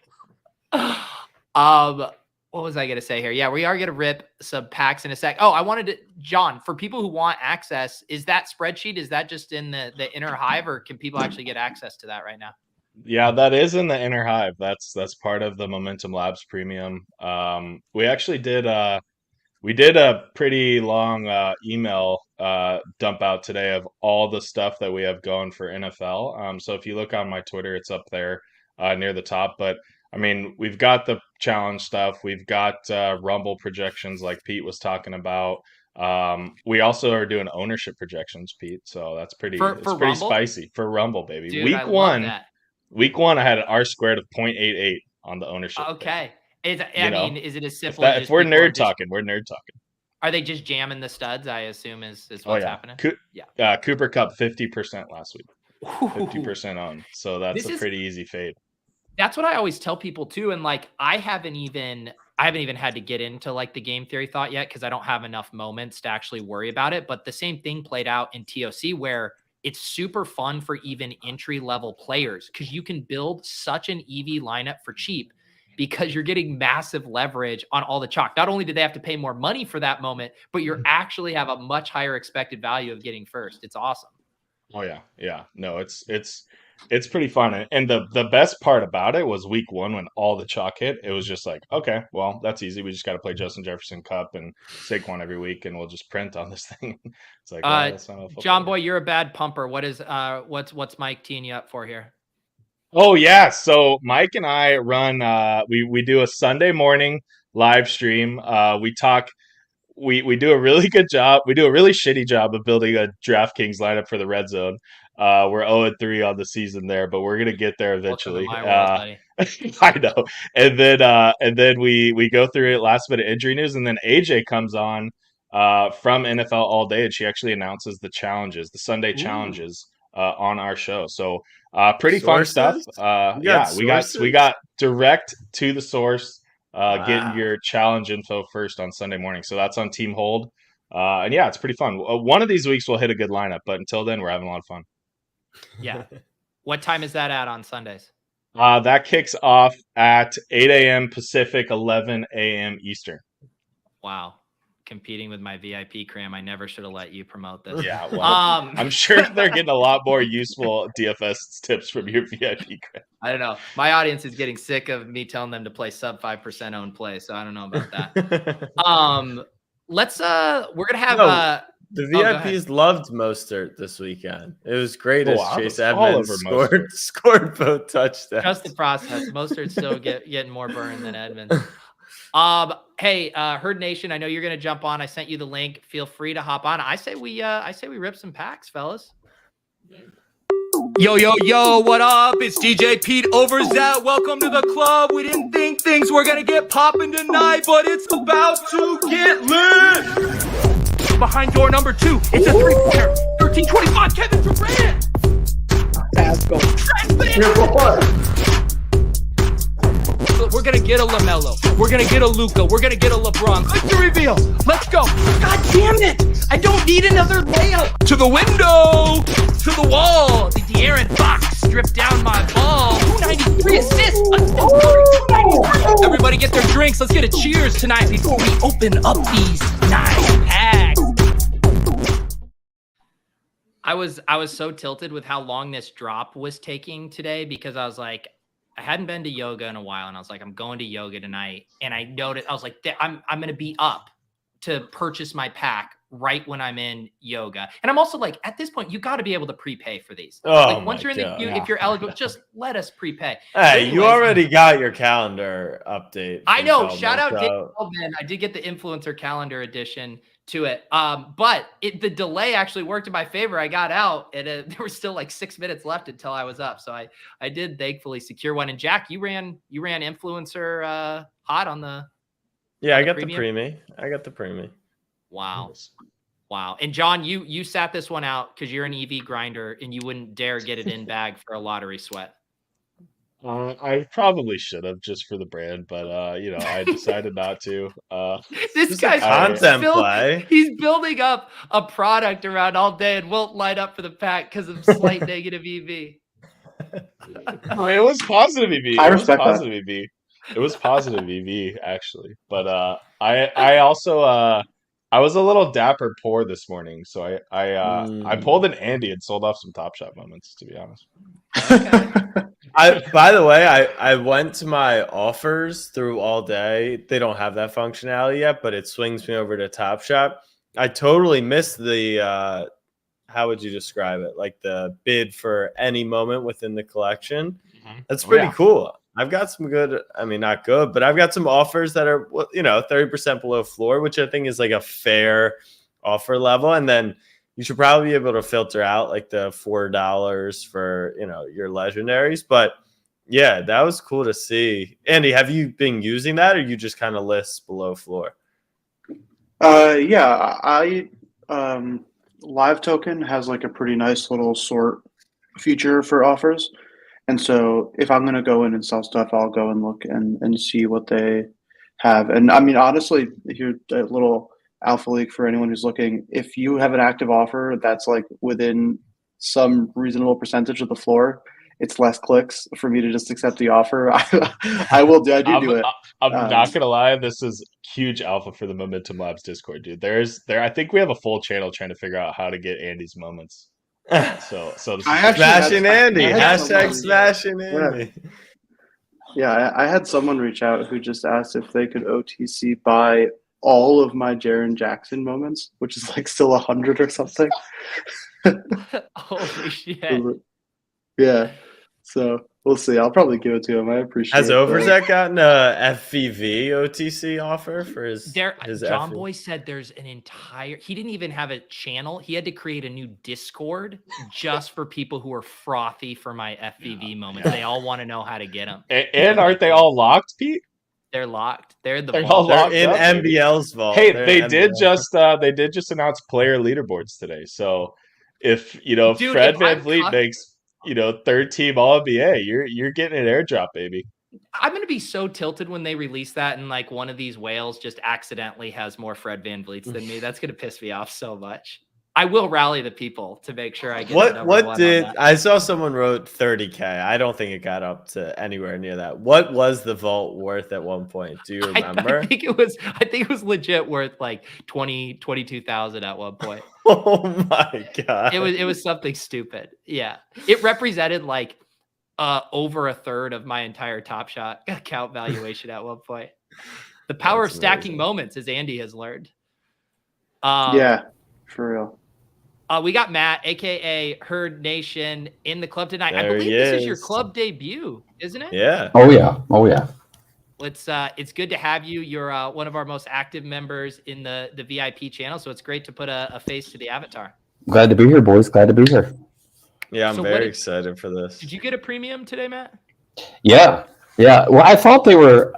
What was I going to say here? Yeah, we are going to rip some packs in a sec. Oh, I wanted to, John, for people who want access, is that spreadsheet, is that just in the inner hive, or can people actually get access to that right now? Yeah, that is in the inner hive. That's part of the Momentum Labs Premium. We actually did a pretty long email dump out today of all the stuff that we have going for NFL. So if you look on my Twitter, it's up there near the top. But I mean, we've got the challenge stuff. We've got Rumble projections like Pete was talking about. We also are doing ownership projections, Pete. So that's pretty pretty spicy for Rumble, baby. Dude, Week one, I had an R squared of 0.88 on the ownership. Okay. Is it as simple if we're nerd talking, we're nerd talking. Are they just jamming the studs, I assume, is what's happening? Cooper Cup 50% last week. 50% on. So that's a pretty easy fade. That's what I always tell people too. And like, I haven't even had to get into like the game theory thought yet, because I don't have enough moments to actually worry about it. But the same thing played out in TOC, where it's super fun for even entry-level players, because you can build such an EV lineup for cheap because you're getting massive leverage on all the chalk. Not only do they have to pay more money for that moment, but you actually have a much higher expected value of getting first. It's awesome. Oh yeah. Yeah. No, it's pretty fun. And the best part about it was week one, when all the chalk hit, it was just like, okay, well, that's easy. We just got to play Justin Jefferson Cup and Saquon every week, and we'll just print on this thing. It's like, that's not John Boy, you're a bad pumper. What's Mike teeing you up for here? Oh yeah. So Mike and I run, we do a Sunday morning live stream. We talk, we do a really good job. We do a really shitty job of building a DraftKings lineup for the red zone. We're 0-3 on the season there, but we're gonna get there eventually. I know. And then we go through it, last bit of injury news, and then AJ comes on from NFL All Day, and she actually announces the challenges, the Sunday challenges on our show. So pretty fun stuff. We got direct to the source, getting your challenge info first on Sunday morning. So that's on Team Hold. And yeah, it's pretty fun. One of these weeks we'll hit a good lineup, but until then, we're having a lot of fun. Yeah. What time is that at on Sundays? That kicks off at 8 a.m. Pacific, 11 a.m. Eastern. Wow. Competing with my VIP cram. I never should have let you promote this. Yeah. Well, I'm sure they're getting a lot more useful DFS tips from your VIP cram. I don't know. My audience is getting sick of me telling them to play sub 5% own play. So I don't know about that. We're going to have, the VIPs loved Mostert this weekend. It was great as Chase Edmonds scored both touchdowns. Trust the process. Mostert's still getting more burn than Edmonds. Hey, Herd Nation, I know you're going to jump on. I sent you the link. Feel free to hop on. I say we rip some packs, fellas. Yo, what up? It's DJ Pete Overzet. Welcome to the club. We didn't think things were gonna get popping tonight, but it's about to get lit. Behind door number 2, it's a 3-pointer. 13-25, Kevin Durant. We're gonna get a LaMelo. We're gonna get a Luka. We're gonna get a LeBron. Victory reveal. Let's go. God damn it! I don't need another layup. To the window. To the wall. The De'Aaron Fox stripped down my ball. 293 assists. Everybody get their drinks. Let's get a cheers tonight before we open up these nice packs. I was so tilted with how long this drop was taking today because I was like, I hadn't been to yoga in a while, and I was like, I'm going to yoga tonight, and I noticed I was like, I'm going to be up to purchase my pack right when I'm in yoga, and I'm also like, at this point, you got to be able to prepay for these. Oh, like once my you're in the God. queue, if you're eligible, just let us prepay. Hey, Anyways, you already got your calendar update. I from know. Feldman, Shout out so- Dave Feldman. I did get the influencer calendar edition to it. But the delay actually worked in my favor. I got out and there was still like 6 minutes left until I was up. So I did thankfully secure one. And Jack, you ran influencer hot on the Yeah, I got premium? the preemie. I got the preemie. Wow. Wow. And John, you sat this one out because you're an EV grinder and you wouldn't dare get it in bag for a lottery sweat. I probably should have just for the brand, but I decided not to. This Just a guy's content play. he's building up a product around all day and won't light up for the pack because of slight negative EV. No, it was positive EV. I It was respect that. positive EV. It was positive EV actually, but I also I was a little dapper poor this morning, so I pulled an Andy and sold off some Top Shot moments, to be honest. Okay. By the way, I went to my offers through all day. They don't have that functionality yet, but it swings me over to Top Shot. I totally missed the how would you describe it? Like the bid for any moment within the collection. That's pretty cool. I've got some good, I mean, not good, but I've got some offers that are, 30% below floor, which I think is like a fair offer level. And then you should probably be able to filter out like the $4 for, your legendaries. But yeah, that was cool to see. Andy, have you been using that, or you just kind of list below floor? Yeah, I Live Token has like a pretty nice little sort feature for offers. And so if I'm going to go in and sell stuff, I'll go and look and see what they have. And I mean, honestly, here's a little alpha leak for anyone who's looking. If you have an active offer that's like within some reasonable percentage of the floor, it's less clicks for me to just accept the offer. I will do. I do it. I'm not gonna lie. This is huge alpha for the Momentum Labs Discord, dude. I think we have a full channel trying to figure out how to get Andy's moments. So this is I actually Smashing Andy. I had Hashtag someone- smashing Andy. Yeah, I had someone reach out who just asked if they could OTC buy all of my Jaren Jackson moments, which is like still 100 or something. Holy shit. Yeah. So we'll see. I'll probably give it to him. I appreciate Has it. Overzet gotten a FVV OTC offer for his John FV? Boy said there's an entire, he didn't even have a channel. He had to create a new Discord just for people who are frothy for my FVV moments. They all want to know how to get them. and aren't they all locked, Pete? They're locked. They're in the They're vault. all They're locked in up, baby. MBL's vault. Hey, They're they in did MBL. just announce player leaderboards today. So if Fred Dude, Van if I'm Vliet makes third team All NBA, you're getting an airdrop, baby. I'm going to be so tilted when they release that and like one of these whales just accidentally has more Fred Van Vliets than me. That's going to piss me off so much. I will rally the people to make sure I get the number one What on did that. I saw someone wrote 30K. I don't think it got up to anywhere near that. What was the vault worth at one point? Do you remember? I think it was legit worth like 22,000 at one point. Oh my god. It was something stupid. Yeah. It represented like over a third of my entire Top Shot account valuation at one point. The power That's of stacking amazing. moments, as Andy has learned. Yeah, for real. We got Matt, aka Herd Nation, in the club tonight. I There believe he this is your is. club debut, isn't it? Yeah. Oh yeah. It's good to have you. You're one of our most active members in the VIP channel, so it's great to put a face to the avatar. Glad to be here, boys. Glad to be here. Yeah, I'm So what very did- excited for this. Did you get a premium today, Matt? Yeah. Well, I thought the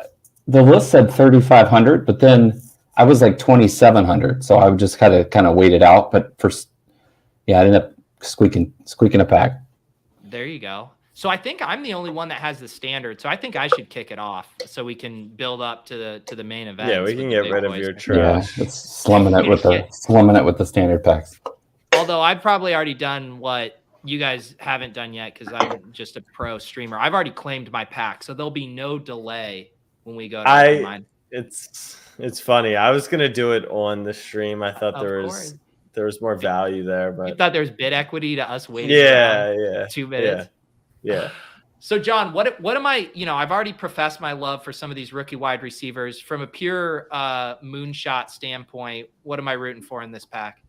list said 3,500, but then I was like 2,700, so I just kind of waited out. But I ended up squeaking a pack. There you go. So I think I'm the only one that has the standard. So I think I should kick it off so we can build up to the main event. Yeah, we can get rid of your Yeah, trash. it's slumming it with the standard packs. Although I've probably already done what you guys haven't done yet because I'm just a pro streamer. I've already claimed my pack, so there'll be no delay when we go to open mine. It's funny. I was gonna do it on the stream. I thought Of there was more value there, but you thought there was bid equity to us waiting yeah 2 minutes. Yeah. So John, what am I, I've already professed my love for some of these rookie wide receivers. From a pure moonshot standpoint, what am I rooting for in this pack?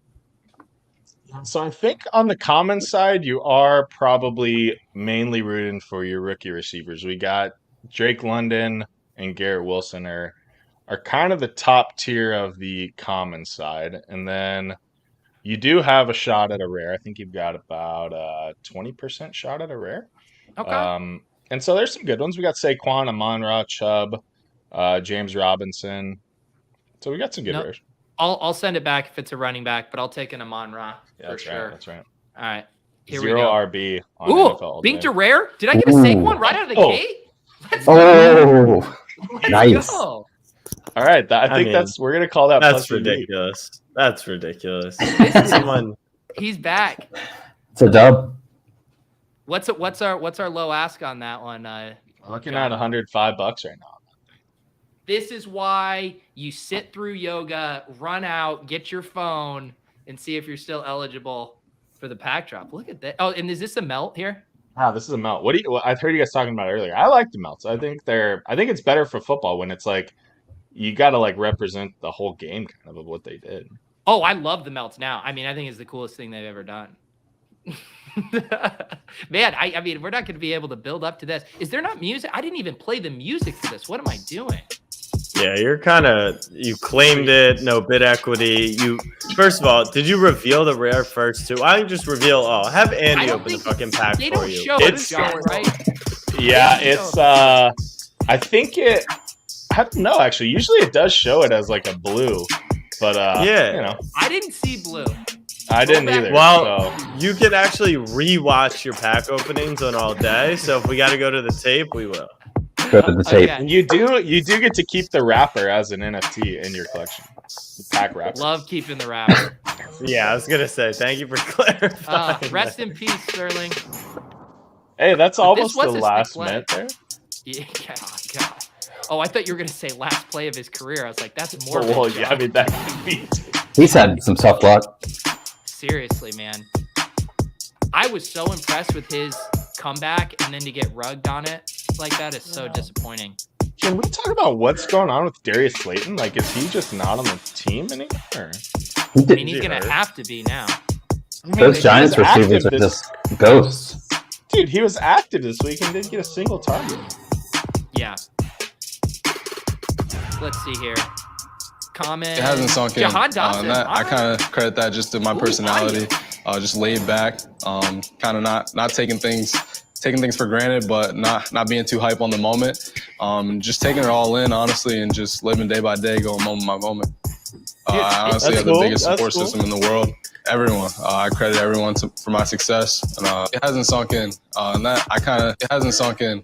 So I think on the common side, you are probably mainly rooting for your rookie receivers. We got Drake London and Garrett Wilson are kind of the top tier of the common side. And then you do have a shot at a rare. I think you've got about a 20% shot at a rare. Okay. And so there's some good ones. We got Saquon, Amon-Ra, Chubb, James Robinson. So we got some good rares. I'll send it back if it's a running back, but I'll take an Amon-Ra for sure. Right, that's right. All right. Here Zero we go. RB on NFL. Binked a rare? Did I get a Saquon right out of the gate? Let's go. Nice. Go. All right. I think we're going to call that. That's ridiculous. That's ridiculous. He's back. It's a dub. What's our low ask on that one? Looking at $105 right now. This is why you sit through yoga, run out, get your phone, and see if you're still eligible for the pack drop. Look at that. Oh, and is this a melt here? Wow, this is a melt. I've heard you guys talking about it earlier. I like the melts. I think it's better for football when it's like you got to like represent the whole game kind of what they did. Oh, I love the melts now. I mean, I think it's the coolest thing they've ever done. Man, I mean, we're not going to be able to build up to this. Is there not music? I didn't even play the music for this. What am I doing? Yeah, you claimed it, no bid equity. First of all, did you reveal the rare first too? I just reveal have Andy open the fucking pack they for don't you. Show it's John, right? Yeah, it's I think I don't know actually. Usually it does show it as like a blue, but I didn't see blue. I didn't either. Well, you can actually rewatch your pack openings on all day. So if we got to go to the tape, we will. Go to the tape. Okay. You do get to keep the wrapper as an NFT in your collection. The pack wrapper. Love keeping the wrapper. Yeah, I was gonna say thank you for clarifying. Rest in peace, Sterling. Hey, that's almost the last minute there. Yeah, God. Oh, I thought you were gonna say last play of his career. I was like, that's more. Well, yeah, I mean that could be. He's had some tough luck. Seriously, man. I was so impressed with his comeback, and then to get rugged on it like that is so disappointing. Can we talk about what's going on with Darius Slayton? Like, is he just not on the team anymore? I mean, he's going to have to be now. Those Giants receivers are just ghosts. Dude, he was active this week and didn't get a single target. Yeah. Let's see here. Comment. It hasn't sunk in. Jahan Dotson. I kind of credit that just to my personality. Just laid back, kind of not taking things for granted, but not being too hype on the moment. Just taking it all in, honestly, and just living day by day, going moment by moment. I honestly have the biggest support system in the world. Everyone. I credit everyone for my success, and it hasn't sunk in. It hasn't sunk in.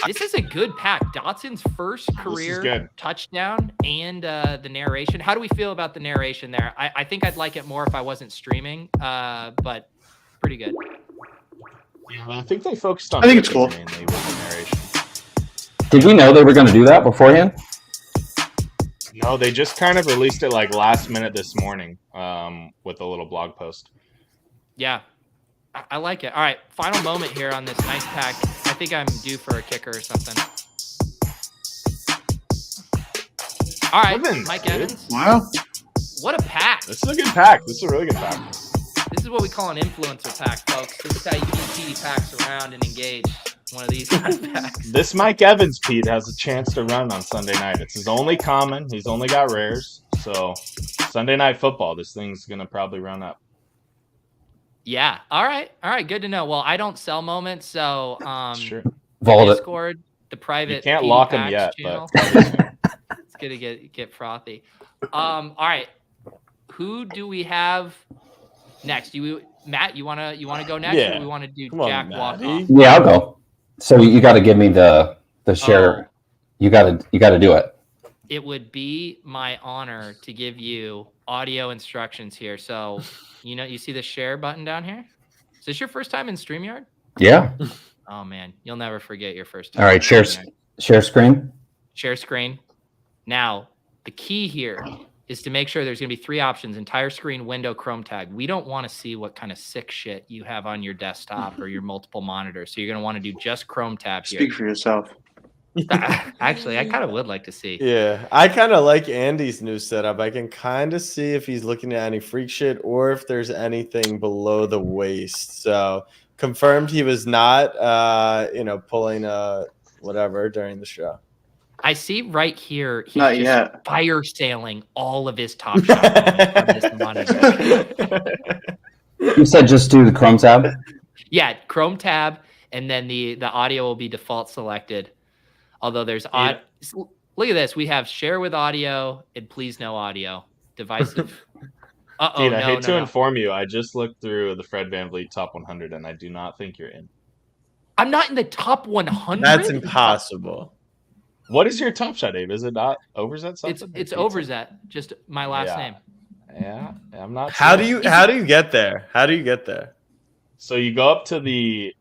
This is a good pack. Dotson's first career touchdown and the narration. How do we feel about the narration there? I think I'd like it more if I wasn't streaming, but pretty good. Yeah, I think they focused on. I think it's cool. Mainly with the narration. Did we know they were going to do that beforehand? No, they just kind of released it like last minute this morning with a little blog post. Yeah, I like it. All right, final moment here on this nice pack. I think I'm due for a kicker or something. All right, Mike Evans. Wow. What a pack. This is a good pack. This is a really good pack. This is what we call an influencer pack, folks. This is how you keep PD packs around and engage. One of these kind of packs. This Mike Evans, Pete, has a chance to run on Sunday night. It's his only common. He's only got rares. So Sunday night football, this thing's going to probably run up. Yeah. All right. Good to know. Well, I don't sell moments, so Sure. Discord, the private. You can't PD lock them packs yet, channel. but It's gonna get frothy. All right. Who do we have next? Matt, you wanna go next, or we want to do Jack walk off? Yeah, I'll go. So you got to give me the share. You got to do it. It would be my honor to give you audio instructions here. So, you see the share button down here? Is this your first time in StreamYard? Yeah. Oh man, you'll never forget your first time. All right, share screen. Share screen. Now, the key here is to make sure there's going to be 3 options: entire screen, window, Chrome tab. We don't want to see what kind of sick shit you have on your desktop or your multiple monitors. So you're going to want to do just Chrome tab here. Speak for yourself. Actually, I kind of would like to see. Yeah, I kind of like Andy's new setup. I can kind of see if he's looking at any freak shit or if there's anything below the waist. So confirmed he was not, pulling whatever during the show. I see right here he's Not just yet. fire sailing all of his Top Shot on this monitor. You said just do the Chrome tab? Yeah, Chrome tab, and then the audio will be default selected. Although there's look at this. We have share with audio and please no audio. Divisive. Dude, I hate to inform you. I just looked through the Fred VanVleet top 100, and I do not think you're in. I'm not in the top 100. That's impossible. What is your Top Shot, Abe? Is it not Overzet something? It's Overzet, just my last name. Yeah, I'm not. How sure. do you get there? How do you get there? So you go up to the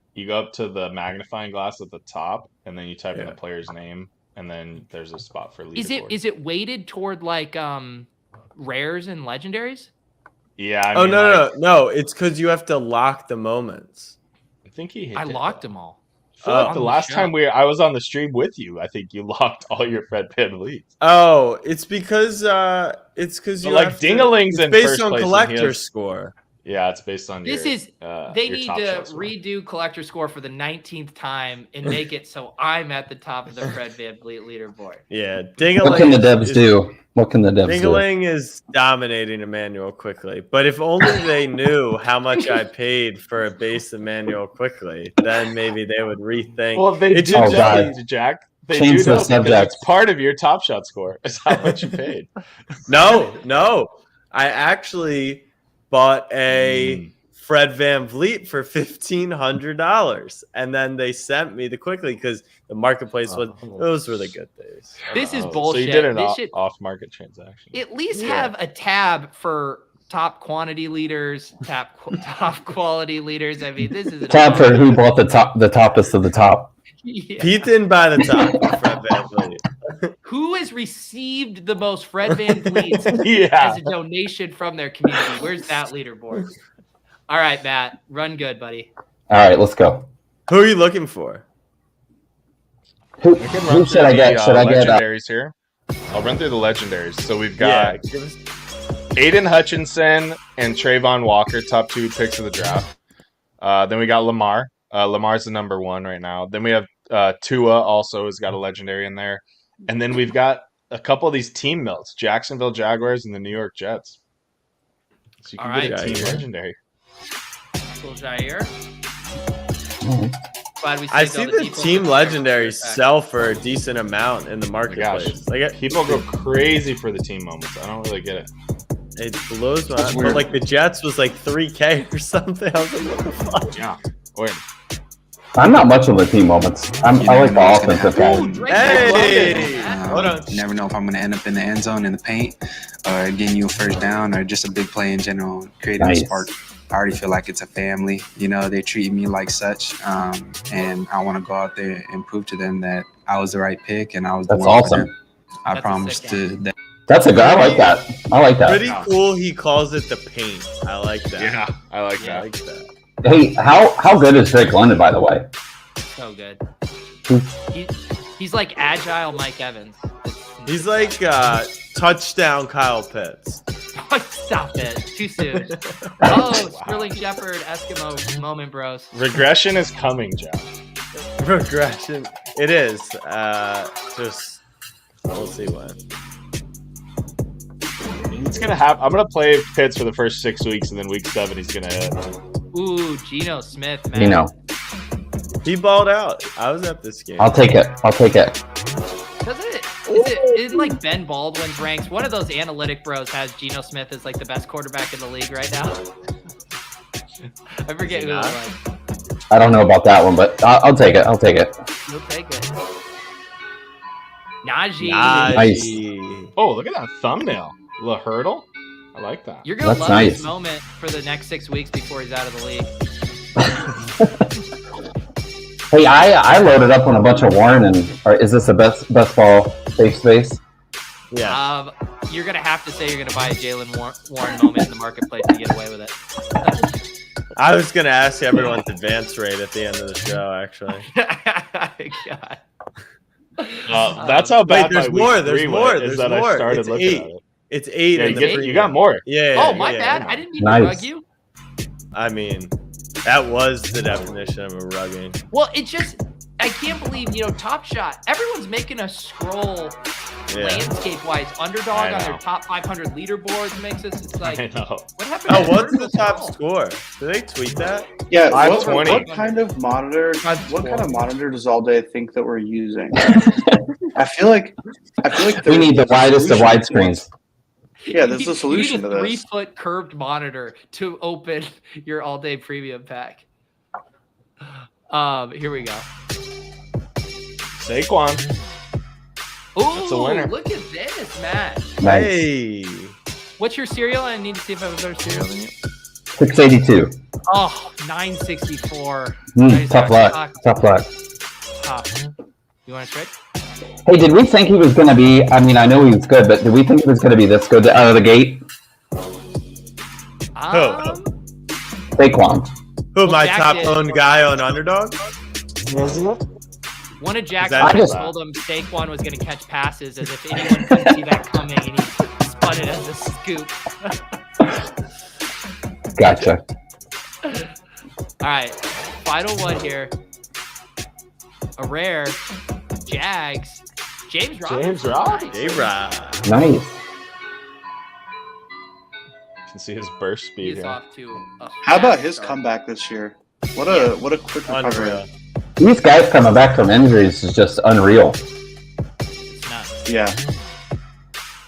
magnifying glass at the top, and then you type in the player's name, and then there's a spot for leaderboard. Is it weighted toward like rares and legendaries? Yeah. I mean, no. It's because you have to lock the moments. I think I locked them all. The last time I was on the stream with you, I think you locked all your Fred VanVleets. Oh, it's because you like Dingaling's in based first on place, collector score. Yeah, it's based on They need to redo collector score for the 19th time and make it so I'm at the top of the Fred VanVleet leaderboard. Yeah, Dingaling. What can the devs do? What can the devs do? Dingaling is dominating Emmanuel quickly, but if only they knew how much I paid for a base Emmanuel quickly, then maybe they would rethink. Well, they do know, Jack. They Change do know the subject. It's part of your Top Shot score. Is how much you paid. No, I actually bought a Fred VanVleet for $1,500, and then they sent me the quickly because the marketplace those were the good days. This is bullshit. So you did an off-market transaction. At least have a tab for top quantity leaders, top quality leaders. I mean, this is a tab for who bought the toppest of the top. Yeah. Pete didn't buy the top of Fred VanVleet. Who has received the most Fred VanVleets as a donation from their community? Where's that leaderboard? All right, Matt, run good, buddy. All right, let's go. Who are you looking for? Who should I get? Should I get legendaries here? I'll run through the legendaries. So we've got Aiden Hutchinson and Trayvon Walker, top 2 picks of the draft. Then we got Lamar. Lamar's the number 1 right now. Then we have Tua also has got a legendary in there. And then we've got a couple of these team melts, Jacksonville Jaguars and the New York Jets. So you can get a team legendary. Cool, Jair. I see the team legendaries sell for a decent amount in the marketplace. People go crazy for the team moments. I don't really get it. It blows my mind. But like the Jets was like $3K or something. I was like, what the fuck? Yeah. Wait. I'm not much of a team moments. I like the offensive guy. Hey! Hold on. You never know if I'm going to end up in the end zone in the paint or getting you a first down or just a big play in general, creating a spark. I already feel like it's a family. You know, they treat me like such. And I want to go out there and prove to them that I was the right pick and I was the one awesome. for them. I promise to. That's a good. I like that. I like that. Pretty cool. He calls it the paint. I like that. Yeah, I like that. I like that. Hey, how good is Drake London, by the way? So good. He's like agile Mike Evans. He's like touchdown Kyle Pitts. Stop it. Too soon. Oh, Sterling Shepard, Eskimo moment, bros. Regression is coming, Jeff. Regression. It is. Just we'll see when. It's gonna happen. I'm gonna play Pitts for the first 6 weeks, and then week 7 he's gonna hit. Ooh, Geno Smith, man. Geno. He balled out. I was at this game. I'll take it. Is it like Ben Baldwin's ranks? One of those analytic bros has Geno Smith as like the best quarterback in the league right now. I forget who it was. I don't know about that one, but I'll take it. You'll take it. Najee. Nice. Oh, look at that thumbnail. The hurdle. I like that. You're gonna love this moment for the next 6 weeks before he's out of the league. Hey, I loaded up on a bunch of Warren, and is this the best ball safe space? Yeah. You're gonna have to say you're gonna buy a Jalen Warren moment in the marketplace to get away with it. I was gonna ask everyone's advance rate at the end of the show, actually. God. That's how bad. Wait, there's my more. week There's three more. went, There's is that more. I started It's looking 8. at it. It's 8. Yeah, in the you got more. Yeah. Oh, my yeah. bad. I didn't mean Nice. to rug you. I mean, that was the definition of a rugging. Well, it just, I can't believe, Top Shot, everyone's making us scroll landscape-wise. Underdog on their top 500 leaderboards makes us, it's like, I know. what happened? Oh, to what's the vertical top scroll? score? Do they tweet that? Yeah, 520. what kind of monitor? What kind of monitor does All Day think that we're using? I feel like We need the widest of solution- widescreens. Yeah, there's a You solution need to a this. 3-foot curved monitor to open your all-day premium pack. Here we go. Saquon. Ooh, That's a winner. look at this, Matt. Nice. Hey. What's your cereal? I need to see if I have a better cereal than you. 682. Oh, 964. Tough luck. Tough luck. Tough. You want to trade? Hey, did we think he was going to be? I mean, I know he was good, but did we think he was going to be this good out of the gate? Saquon. Who, Well, my Jack top did. owned guy on Underdog? One of Jack's I friends just- told him Saquon was going to catch passes as if anyone couldn't see that coming, and he spun it as a scoop. Gotcha. All right, final one here. A rare Jags. James Robinson. A-Rod. Nice. You can see his burst speed He's here. off to a How about fast his start. comeback this year? What a quick recovery. Unreal. These guys coming back from injuries is just unreal. It's nuts. Yeah.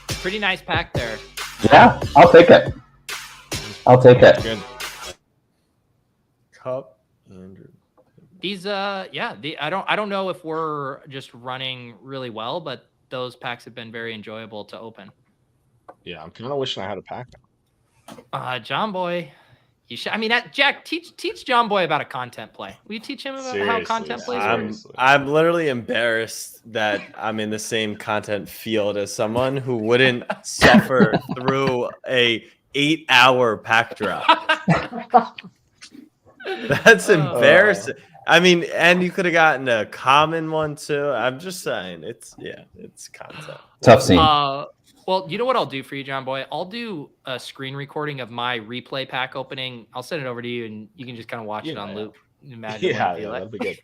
Pretty nice pack there. Yeah, I'll take it. I'll take it. Good. Cup. Andrew. These I don't know if we're just running really well, but those packs have been very enjoyable to open. Yeah, I'm kind of wishing I had a pack now. John Boy, you should. I mean, Jack, teach John Boy about a content play. Will you teach him about how Seriously, content plays I'm- work? I'm literally embarrassed that I'm in the same content field as someone who wouldn't suffer through a 8-hour pack drop. That's embarrassing. I mean, and you could have gotten a common one too. I'm just saying, it's content. Tough scene. Well, you know what I'll do for you, John Boy? I'll do a screen recording of my replay pack opening. I'll send it over to you, and you can just kind of watch it on loop. Imagine what I feel like. that'd be good.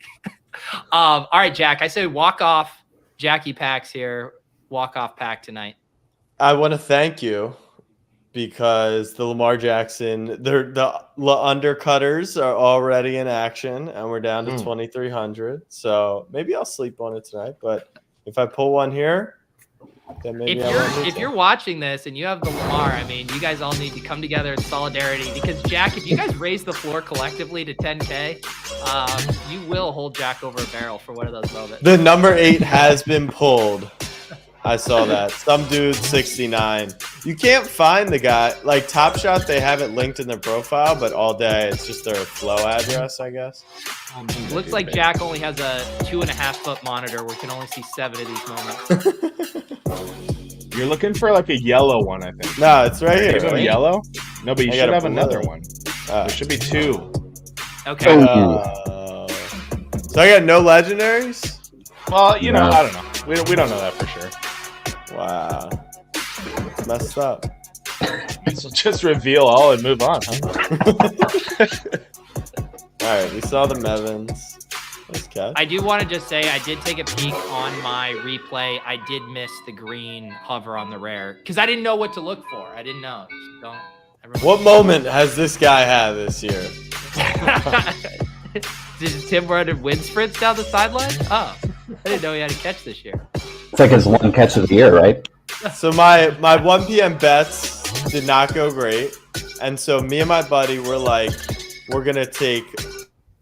All right, Jack. I say walk off. Jackie packs here. Walk off pack tonight. I want to thank you because the Lamar Jackson, the undercutters are already in action, and we're down to 2,300. So maybe I'll sleep on it tonight. But if I pull one here, then maybe If you're watching this and you have the Lamar, I mean, you guys all need to come together in solidarity because Jack, if you guys raise the floor collectively to 10K, you will hold Jack over a barrel for one of those moments. The number 8 has been pulled. I saw that. Some dude 69. You can't find the guy. Like Top Shot, they have it linked in their profile, but all day it's just their flow address, I guess. Looks like Jack only has a 2.5-foot monitor where we can only see 7 of these moments. You're looking for like a yellow one, I think. No, it's right here. Is it a Right? yellow? No, but you I should got a have blue. another one. Oh. There should be 2. Okay. So I got no legendaries? Well, you know, No. I don't know. We don't know that for sure. Wow. Messed up. So just reveal all and move on, huh? All right, we saw the Mevins. Nice catch. I do want to just say I did take a peek on my replay. I did miss the green hover on the rare because I didn't know what to look for. I didn't know. Just don't. Everyone... What moment has this guy had this year? Did Tim run wind sprints down the sideline? Oh, I didn't know he had a catch this year. It's like his one catch of the year, right? So my 1 p.m. bets did not go great. And so me and my buddy were like, we're going to take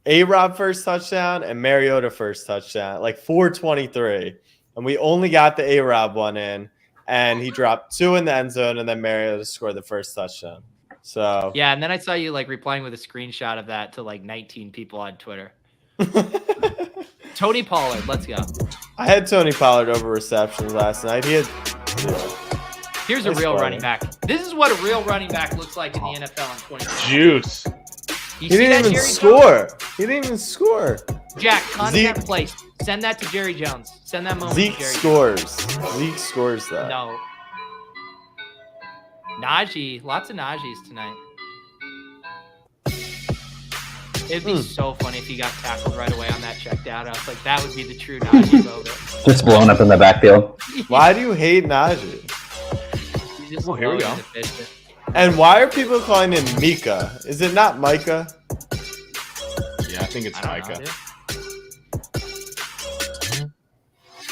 A-Rob first touchdown and Mariota first touchdown, like 423. And we only got the A-Rob one in, and he dropped 2 in the end zone, and then Mariota scored the first touchdown. So Yeah, and then I saw you like replying with a screenshot of that to like 19 people on Twitter. Tony Pollard, let's go. I had Tony Pollard over receptions last night. He had 0. Here's a real running back. This is what a real running back looks like in the NFL in 2020. Juice. He didn't even score. He didn't even score. Jack, content place. Send that to Jerry Jones. Send that moment Zeke to Jerry scores. Jones. Zeke scores that. No. Najee. Lots of Najees tonight. It'd be so funny if he got tackled right away on that check down. I was like, that would be the true Najee moment. Just blown up in the backfield. Why do you hate Najee? Oh, here we go. And why are people calling him Mika? Is it not Micah? Yeah, I think it's Micah. Know,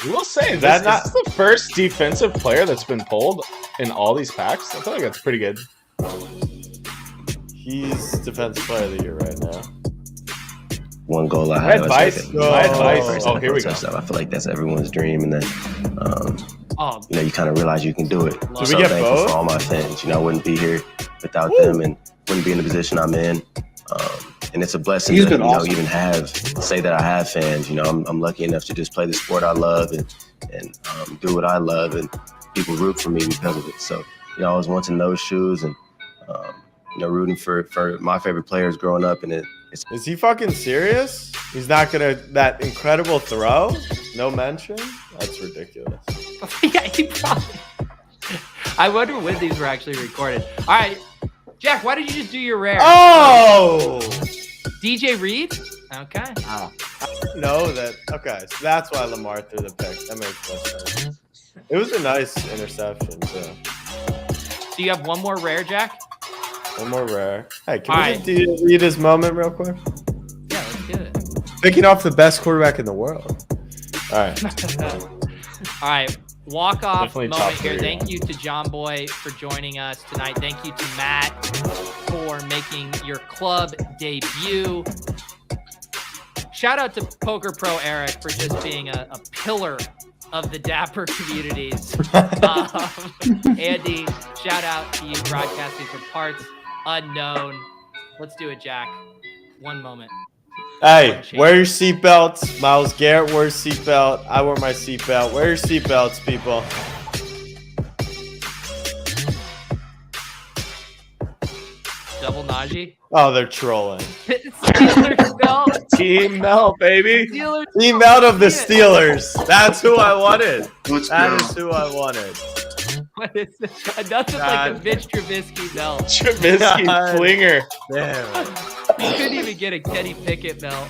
We will say, this is the first defensive player that's been pulled in all these packs. I feel like that's pretty good. He's defensive player of the year right now. One goal I My had. advice. Oh, here we go. I feel like that's everyone's dream, and then Oh, you kind of realize you can do it. Do I'm we so get thankful both? for all my fans. I wouldn't be here without them, and wouldn't be in the position I'm in. And it's a blessing He's to been awesome. even say that I have fans. I'm lucky enough to just play the sport I love and do what I love, and people root for me because of it. So I was once in those shoes, and rooting for my favorite players growing up, and it's. Is he fucking serious? He's not gonna that incredible throw? No mention? That's ridiculous. yeah, he probably. I wonder when these were actually recorded. All right, Jack, why did you just do your rare? Oh! DJ Reed? Okay. I know that. Okay, so that's why Lamar threw the pick. That makes more sense. It was a nice interception, too. Do you have one more rare, Jack? One more rare. Hey, can we read his moment real quick? Yeah, let's do it. Picking off the best quarterback in the world. All right. All right. Walk-off Definitely moment top here. three, Thank you to John Boy for joining us tonight. Thank you to Matt for making your club debut. Shout out to Poker Pro Eric for just being a pillar of the Dapper communities. Andy, shout out to you broadcasting for Parts Unknown. Let's do it, Jack. One moment. Hey, wear your seatbelts. Miles Garrett wears seatbelt. I wear my seatbelt. Wear your seatbelts, people. Double Najee. Oh, they're trolling. Steelers belt. Team Mel, baby. Steelers. Team out of the Steelers. That's who I wanted. Let's That go. is who I wanted. What is it? Nothing like a Mitch Trubisky belt. Trubisky God. flinger. Damn. You couldn't even get a Kenny Pickett belt.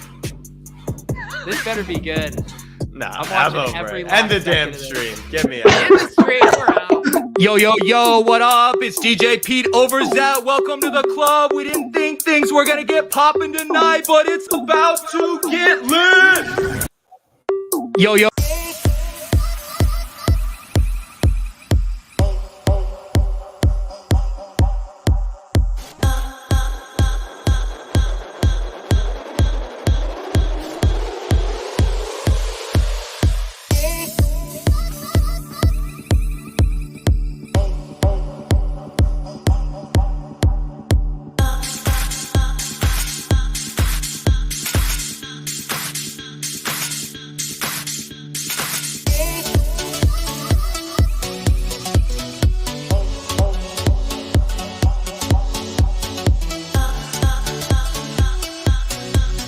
This better be good. Nah, I'm I'm watching over every it. End the last damn second of this. stream. Get me In out. the street, we're out. Yo, what up? It's DJ Pete Overzet. Welcome to the club. We didn't think things were gonna get poppin' tonight, but it's about to get lit. Yo.